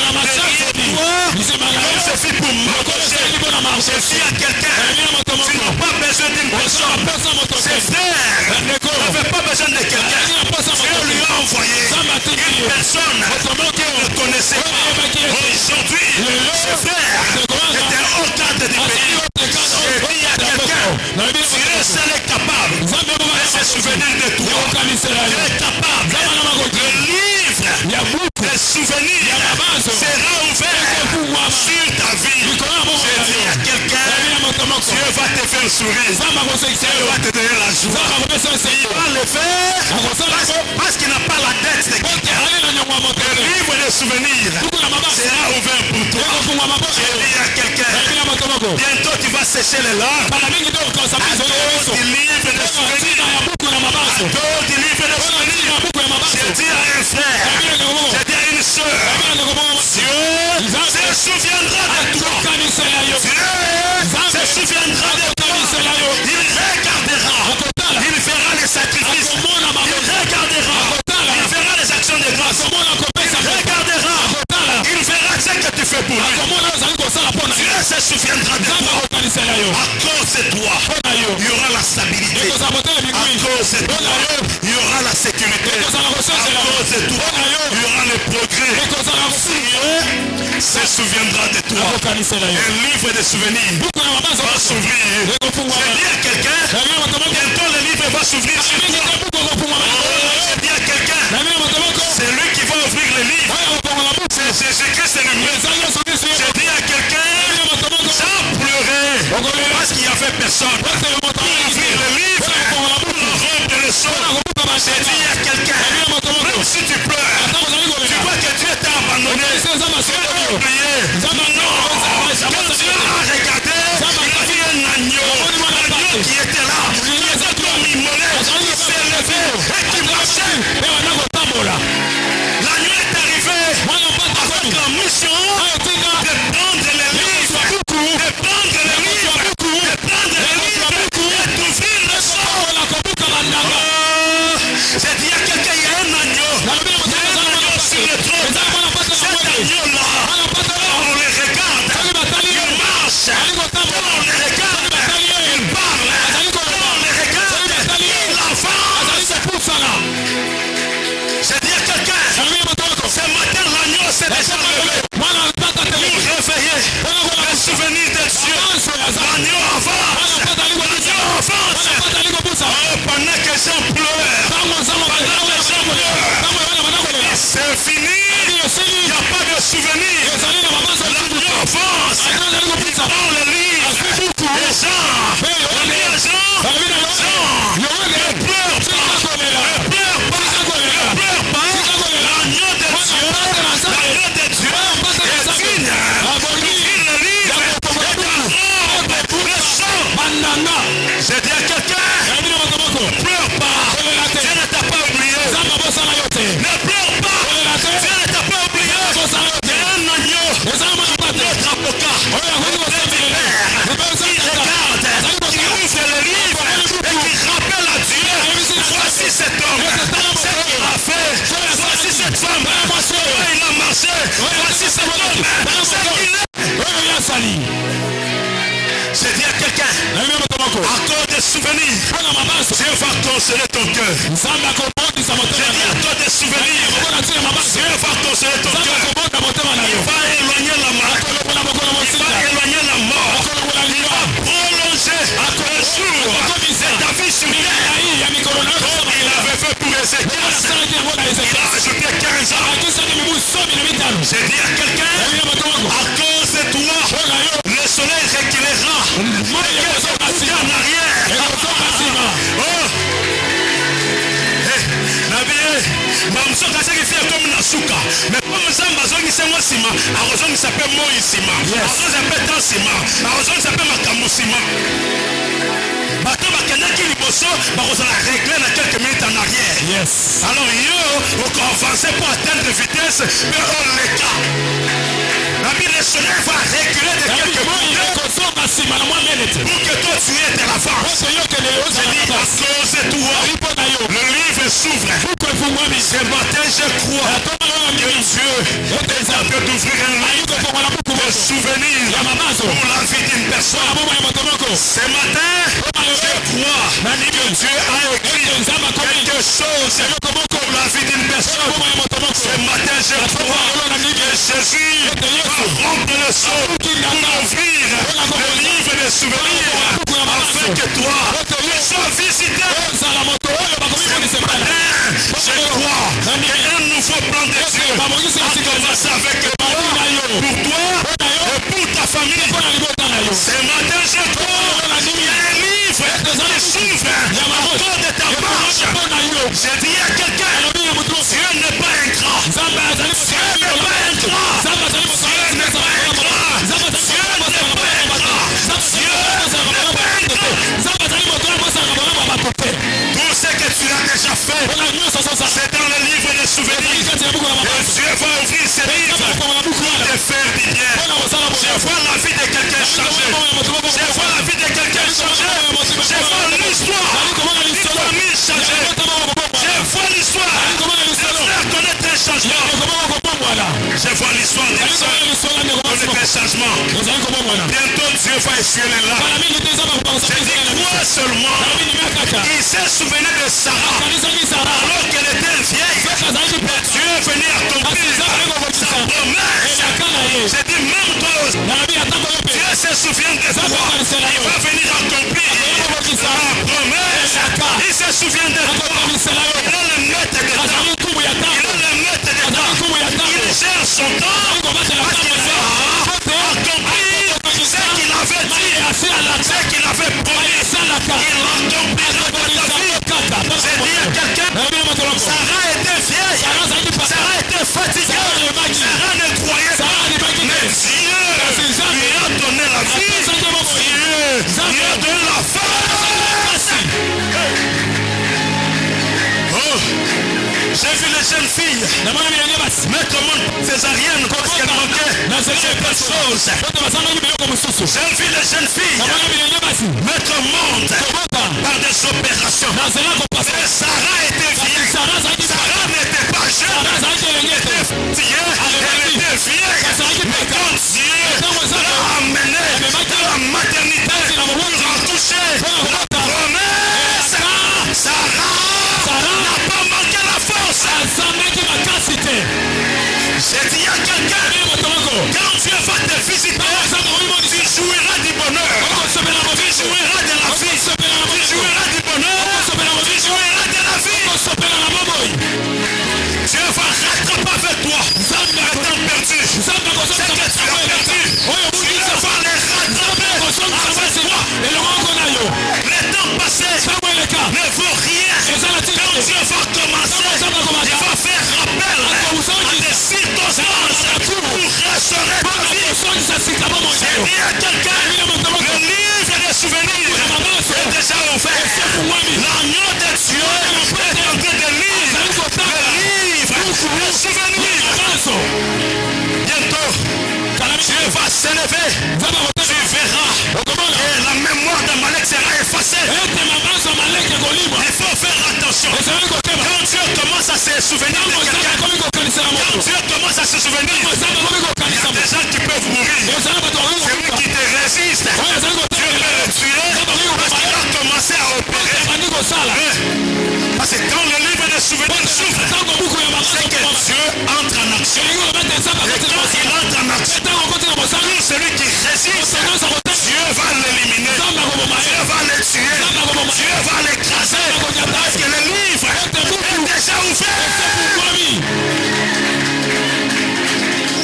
c'est fait pour marcher. Je dis à quelqu'un, tu n'as pas besoin d'une personne. C'est frère. Tu n'avais pas besoin de quelqu'un. Dieu lui a envoyé une personne qui ne connaissait pas. Aujourd'hui, ce frère était au cadre du pays. Je dis à quelqu'un, Dieu seul est capable de se souvenir de toi. Dieu est capable. Le livre des souvenirs sera ouvert sur ta vie. Je dis à quelqu'un, Dieu va te faire sourire. Dieu va te donner la joie. Il va le faire parce qu'il n'a pas la tête de quelqu'un. Le livre des souvenirs sera ouvert pour toi. Je dis à quelqu'un, bientôt tu vas sécher les larmes. À cause du livre des souvenirs. À cause du livre des souvenirs. cause de toi, il y aura la sécurité. À cause de toi, il y aura le progrès. Dieu se souviendra de toi. Un livre de souvenirs va s'ouvrir. Je dis à quelqu'un, bientôt le livre va s'ouvrir sur toi. Je dis à quelqu'un, c'est lui qui va ouvrir le livre. C'est Jésus-Christ lui-même. Je dis à quelqu'un, Jean pleurait parce qu'il n'y avait personne pour ouvrir le livre, pour rendre le son. Je dis à quelqu'un, même si tu pleures, tu vois que Dieu t'a abandonné, tu as oublié. Non, quand Dieu a regardé, il a vu un agneau qui était là, qui était comme immolé, qui s'est levé et qui marchait. L'agneau est arrivé avec la mission de prendre les livres, de prendre les livres, de prendre les livres et d'ouvrir le sort. J'ai dit à quelqu'un, il y a un agneau. Il y a un agneau sur le trône. Cet agneau-là, on les regarde, il marche. On les regarde, il parle. On les regarde, il avance. J'ai dit à quelqu'un, ce matin l'agneau s'est déjà levé pour réveiller les souvenirs de Dieu. L'agneau avance. L'agneau avance. Oh, pendant que j'en pleure, c'est fini. Il n'y a pas de souvenirs. L'agneau avance. Il prend le livre. Les gens, ne pleure pas. Ne pleure pas. L'agneau de Dieu est digne d'ouvrir le livre et d'arrendre le sang. J'ai dit à quelqu'un, ne pleure pas. Dieu ne t'a pas oublié. Ne pleure pas. Dieu ne t'a pas oublié. Il y a un agneau, notre avocat, qui regarde, qui ouvre le livre et qui rappelle à Dieu, voici cet homme, ce qu'il a fait, voici cette femme, il a marché, voici cet homme, ce qu'il est. J'ai dit à quelqu'un, à cause des souvenirs, Dieu va consoler ton cœur. J'ai dit à cause des souvenirs, Dieu va consoler ton cœur. Il va éloigner la mort. Il va éloigner la mort. Il va prolonger un jour de ta vie sur terre. Comme il avait fait pour Ézéchiel. Il a ajouté 15 ans. J'ai dit à quelqu'un, à cause de toi, le soleil reculera. Et en arrière. Oh. Mamsoka sekifia comme nasuka mais comme zamba zongi sema sima arozongi s'appelle moisima arozongi s'appelle tansima arozongi s'appelle makamusima bato bakendaki liboso bakozala régler na quelques minutes en arrière. Yes. Alors yo on avance pour atteindre vitesse mais on l'écart. Le soleil va reculer de quelques minutes pour que toi tu aies de l'avance. J'ai dit à cause de toi le livre s'ouvre. Ce matin je crois que Dieu est en train d'ouvrir un livre de souvenirs pour la vie d'une personne. Ce matin je crois que Dieu a écrit quelque chose pour la vie d'une personne. Ce matin je crois que Jésus va rompre le son pour ouvrir le livre de souvenirs afin que toi sois visité. Ce matin je crois qu'un nouveau plan de Dieu a commencé avec toi, pour toi et pour ta famille. Ce matin je crois qu'il y a un livre qui s'ouvre à cause de ta marche. J'ai dit à quelqu'un, Dieu n'est pas ingrat. Dieu n'est pas ingrat. Dieu n'est pas ingrat. Dieu n'est pas ingrat. Dieu n'est pas ingrat. Tout ce que tu as déjà fait, c'est dans le livre des souvenirs. Et Dieu va ouvrir ce livre pour te faire du bien. Je vois la vie de quelqu'un changer. Je vois la vie de quelqu'un changer. Je vois l'histoire d'une famille changer. Je vois l'histoire de frères connaître un changement. Je vois l'histoire des sœurs connaître un changement. Bientôt Dieu va essuyer les larmes. Je dis crois seulement Il s'est souvenu de Sarah. Alors qu'elle était vieille, Dieu est venu accomplir sa promesse. J'ai dit même toi aussi. Dieu se souvient de toi. Il va venir accomplir sa promesse. Il se souvient de toi. Il a le maître de temps. Il a le maître de temps. Il gère son temps parce qu'il va accomplir ce qu'il avait dit, ce qu'il avait promis. Il l'accomplira dans ta vie. J'ai dit à quelqu'un, Sarah était vieille, Sarah était fatiguée, Sarah ne croyait pas, mais Dieu lui a donné la vie, Dieu lui a donné la force. Oh, j'ai vu les jeunes filles mettre au monde césarienne parce qu'elles manquaient quelque chose. J'ai vu les jeunes filles mettre au monde par des opérations. Et Sarah était vieille. Sarah n'était pas jeune. Elle était fatiguée. Elle était vieille. Mais quand Dieu l'a amenée à la maternité pour accoucher la promesse, Sarah n'a pas manqué la force. J'ai dit à quelqu'un, quand Dieu va te visiter, tu jouiras du bonheur, tu jouiras de la vie, tu jouiras du bonheur, tu jouiras de la vie. Dieu va rattraper avec toi le temps perdu. Ce que tu as perdu, Dieu va les rattraper avec toi. Le temps passé ne vaut rien. Quand Dieu va commencer, il va faire rappel à des circonstances pour restaurer ta vie. J'ai dit à quelqu'un, le livre des souvenirs est déjà ouvert. L'agneau de Dieu est en train de lire le livre des souvenirs. Bientôt, Dieu va s'élever. Tu verras que la mémoire d'Amalek sera effacée. Il faut faire attention. Quand Dieu commence à se souvenir de quelqu'un, quand Dieu commence à se souvenir, il y a des gens qui peuvent mourir. Celui qui te résiste, Dieu peut le tuer parce qu'il a commencé à opérer. Parce que quand le livre des souvenirs s'ouvre, c'est que Dieu entre en action. Et quand il entre en action, tout celui qui résiste, Dieu va l'éliminer. Dieu va le tuer. Dieu va l'écraser. Parce que le livre est déjà ouvert.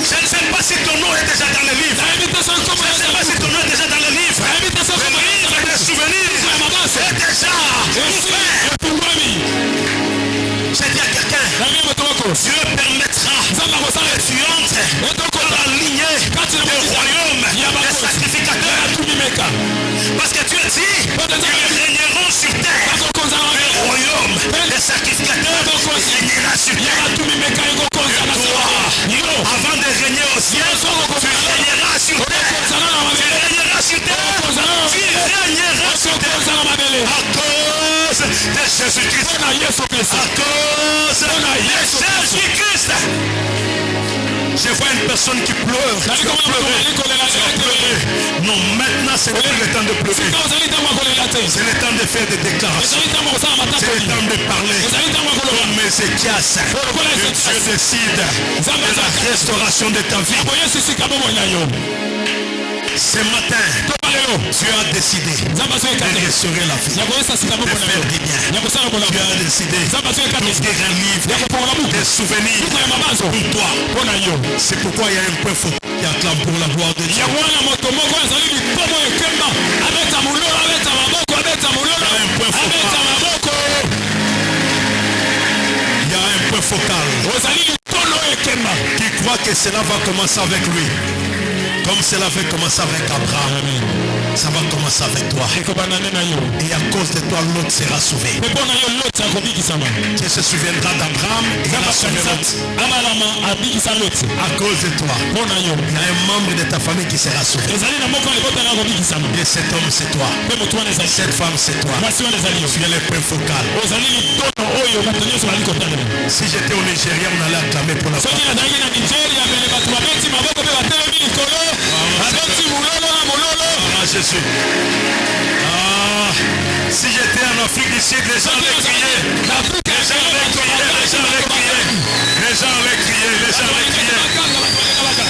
Je ne sais pas si ton nom est déjà dans le livre. Je ne sais pas si ton nom est déjà dans le livre. Le livre des souvenirs est déjà ouvert. J'ai dit à quelqu'un, Dieu permettra que tu entres dans la lignée du royaume des sacrificateurs. Parce que Dieu dit, ils régneront sur terre. Le royaume des sacrificateurs régnera sur terre. Avant de régner au ciel, tu régneras sur terre. Tu régneras sur terre. Tu régneras sur terre. À cause de Jésus-Christ. À cause de Jésus-Christ. Je vois une personne qui pleure. Tu as pleuré. Non, maintenant c'est plus le temps de pleurer. C'est le temps de faire des déclarations. C'est le temps de parler. Comme Ézéchias, que Dieu décide de la restauration de ta vie. Ce matin, Dieu a décidé de restaurer la vie, de faire du bien. Dieu a décidé d'ouvrir un livre des souvenirs pour toi. C'est pourquoi il y a un point fort qui acclame pour la gloire de Dieu. Il y a un point Il y a un point focal qui croit que cela va commencer avec lui. Comme cela avait commencé avec Abraham, ça va commencer avec toi. Et à cause de toi, l'autre sera sauvé. Tu se souviendras d'Abraham et il a sauvé l'autre. À cause de toi, il y a un membre de ta famille qui sera sauvé. Et cet homme, c'est toi. Cette femme, c'est toi. Tu es le point focal. Si j'étais au Nigeria, on allait acclamer pour la femme. Ah, Jésus. Ah, Si j'étais en Afrique du Sud, les gens allaient crier. Les gens allaient crier, les gens allaient crier. Les gens allaient crier, les gens allaient crier.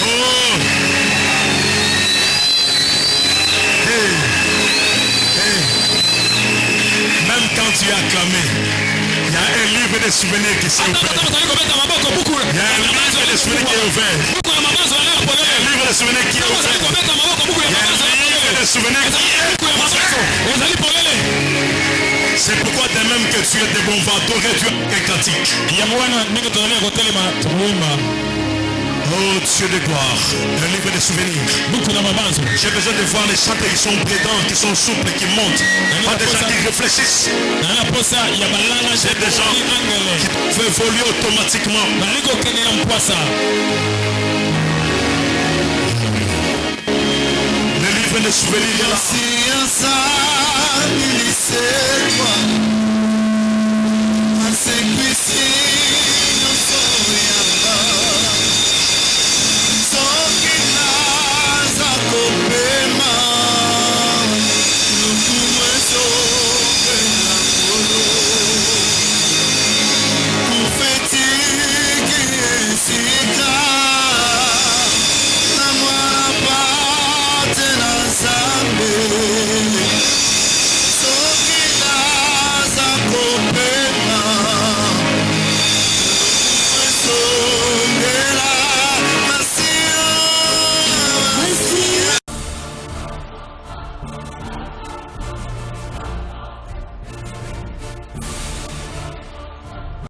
Oh. Hey. Hey. Même quand tu as clamé, il y a un livre de souvenirs qui s'est ouvert. Il y a un livre de souvenirs qui est ouvert. Un livre de souvenirs qui est ouvert. Il y a un livre de souvenirs qui est ouvert. C'est pourquoi dès même que tu es de bon vent, tu aurais dû un cantique. Oh Dieu de gloire, un livre de souvenirs. J'ai besoin de voir les chanteurs qui sont présents, qui sont souples, qui montent. Pas des gens qui réfléchissent. C'est des gens qui peuvent évoluer automatiquement. Le livre de souvenirs est là.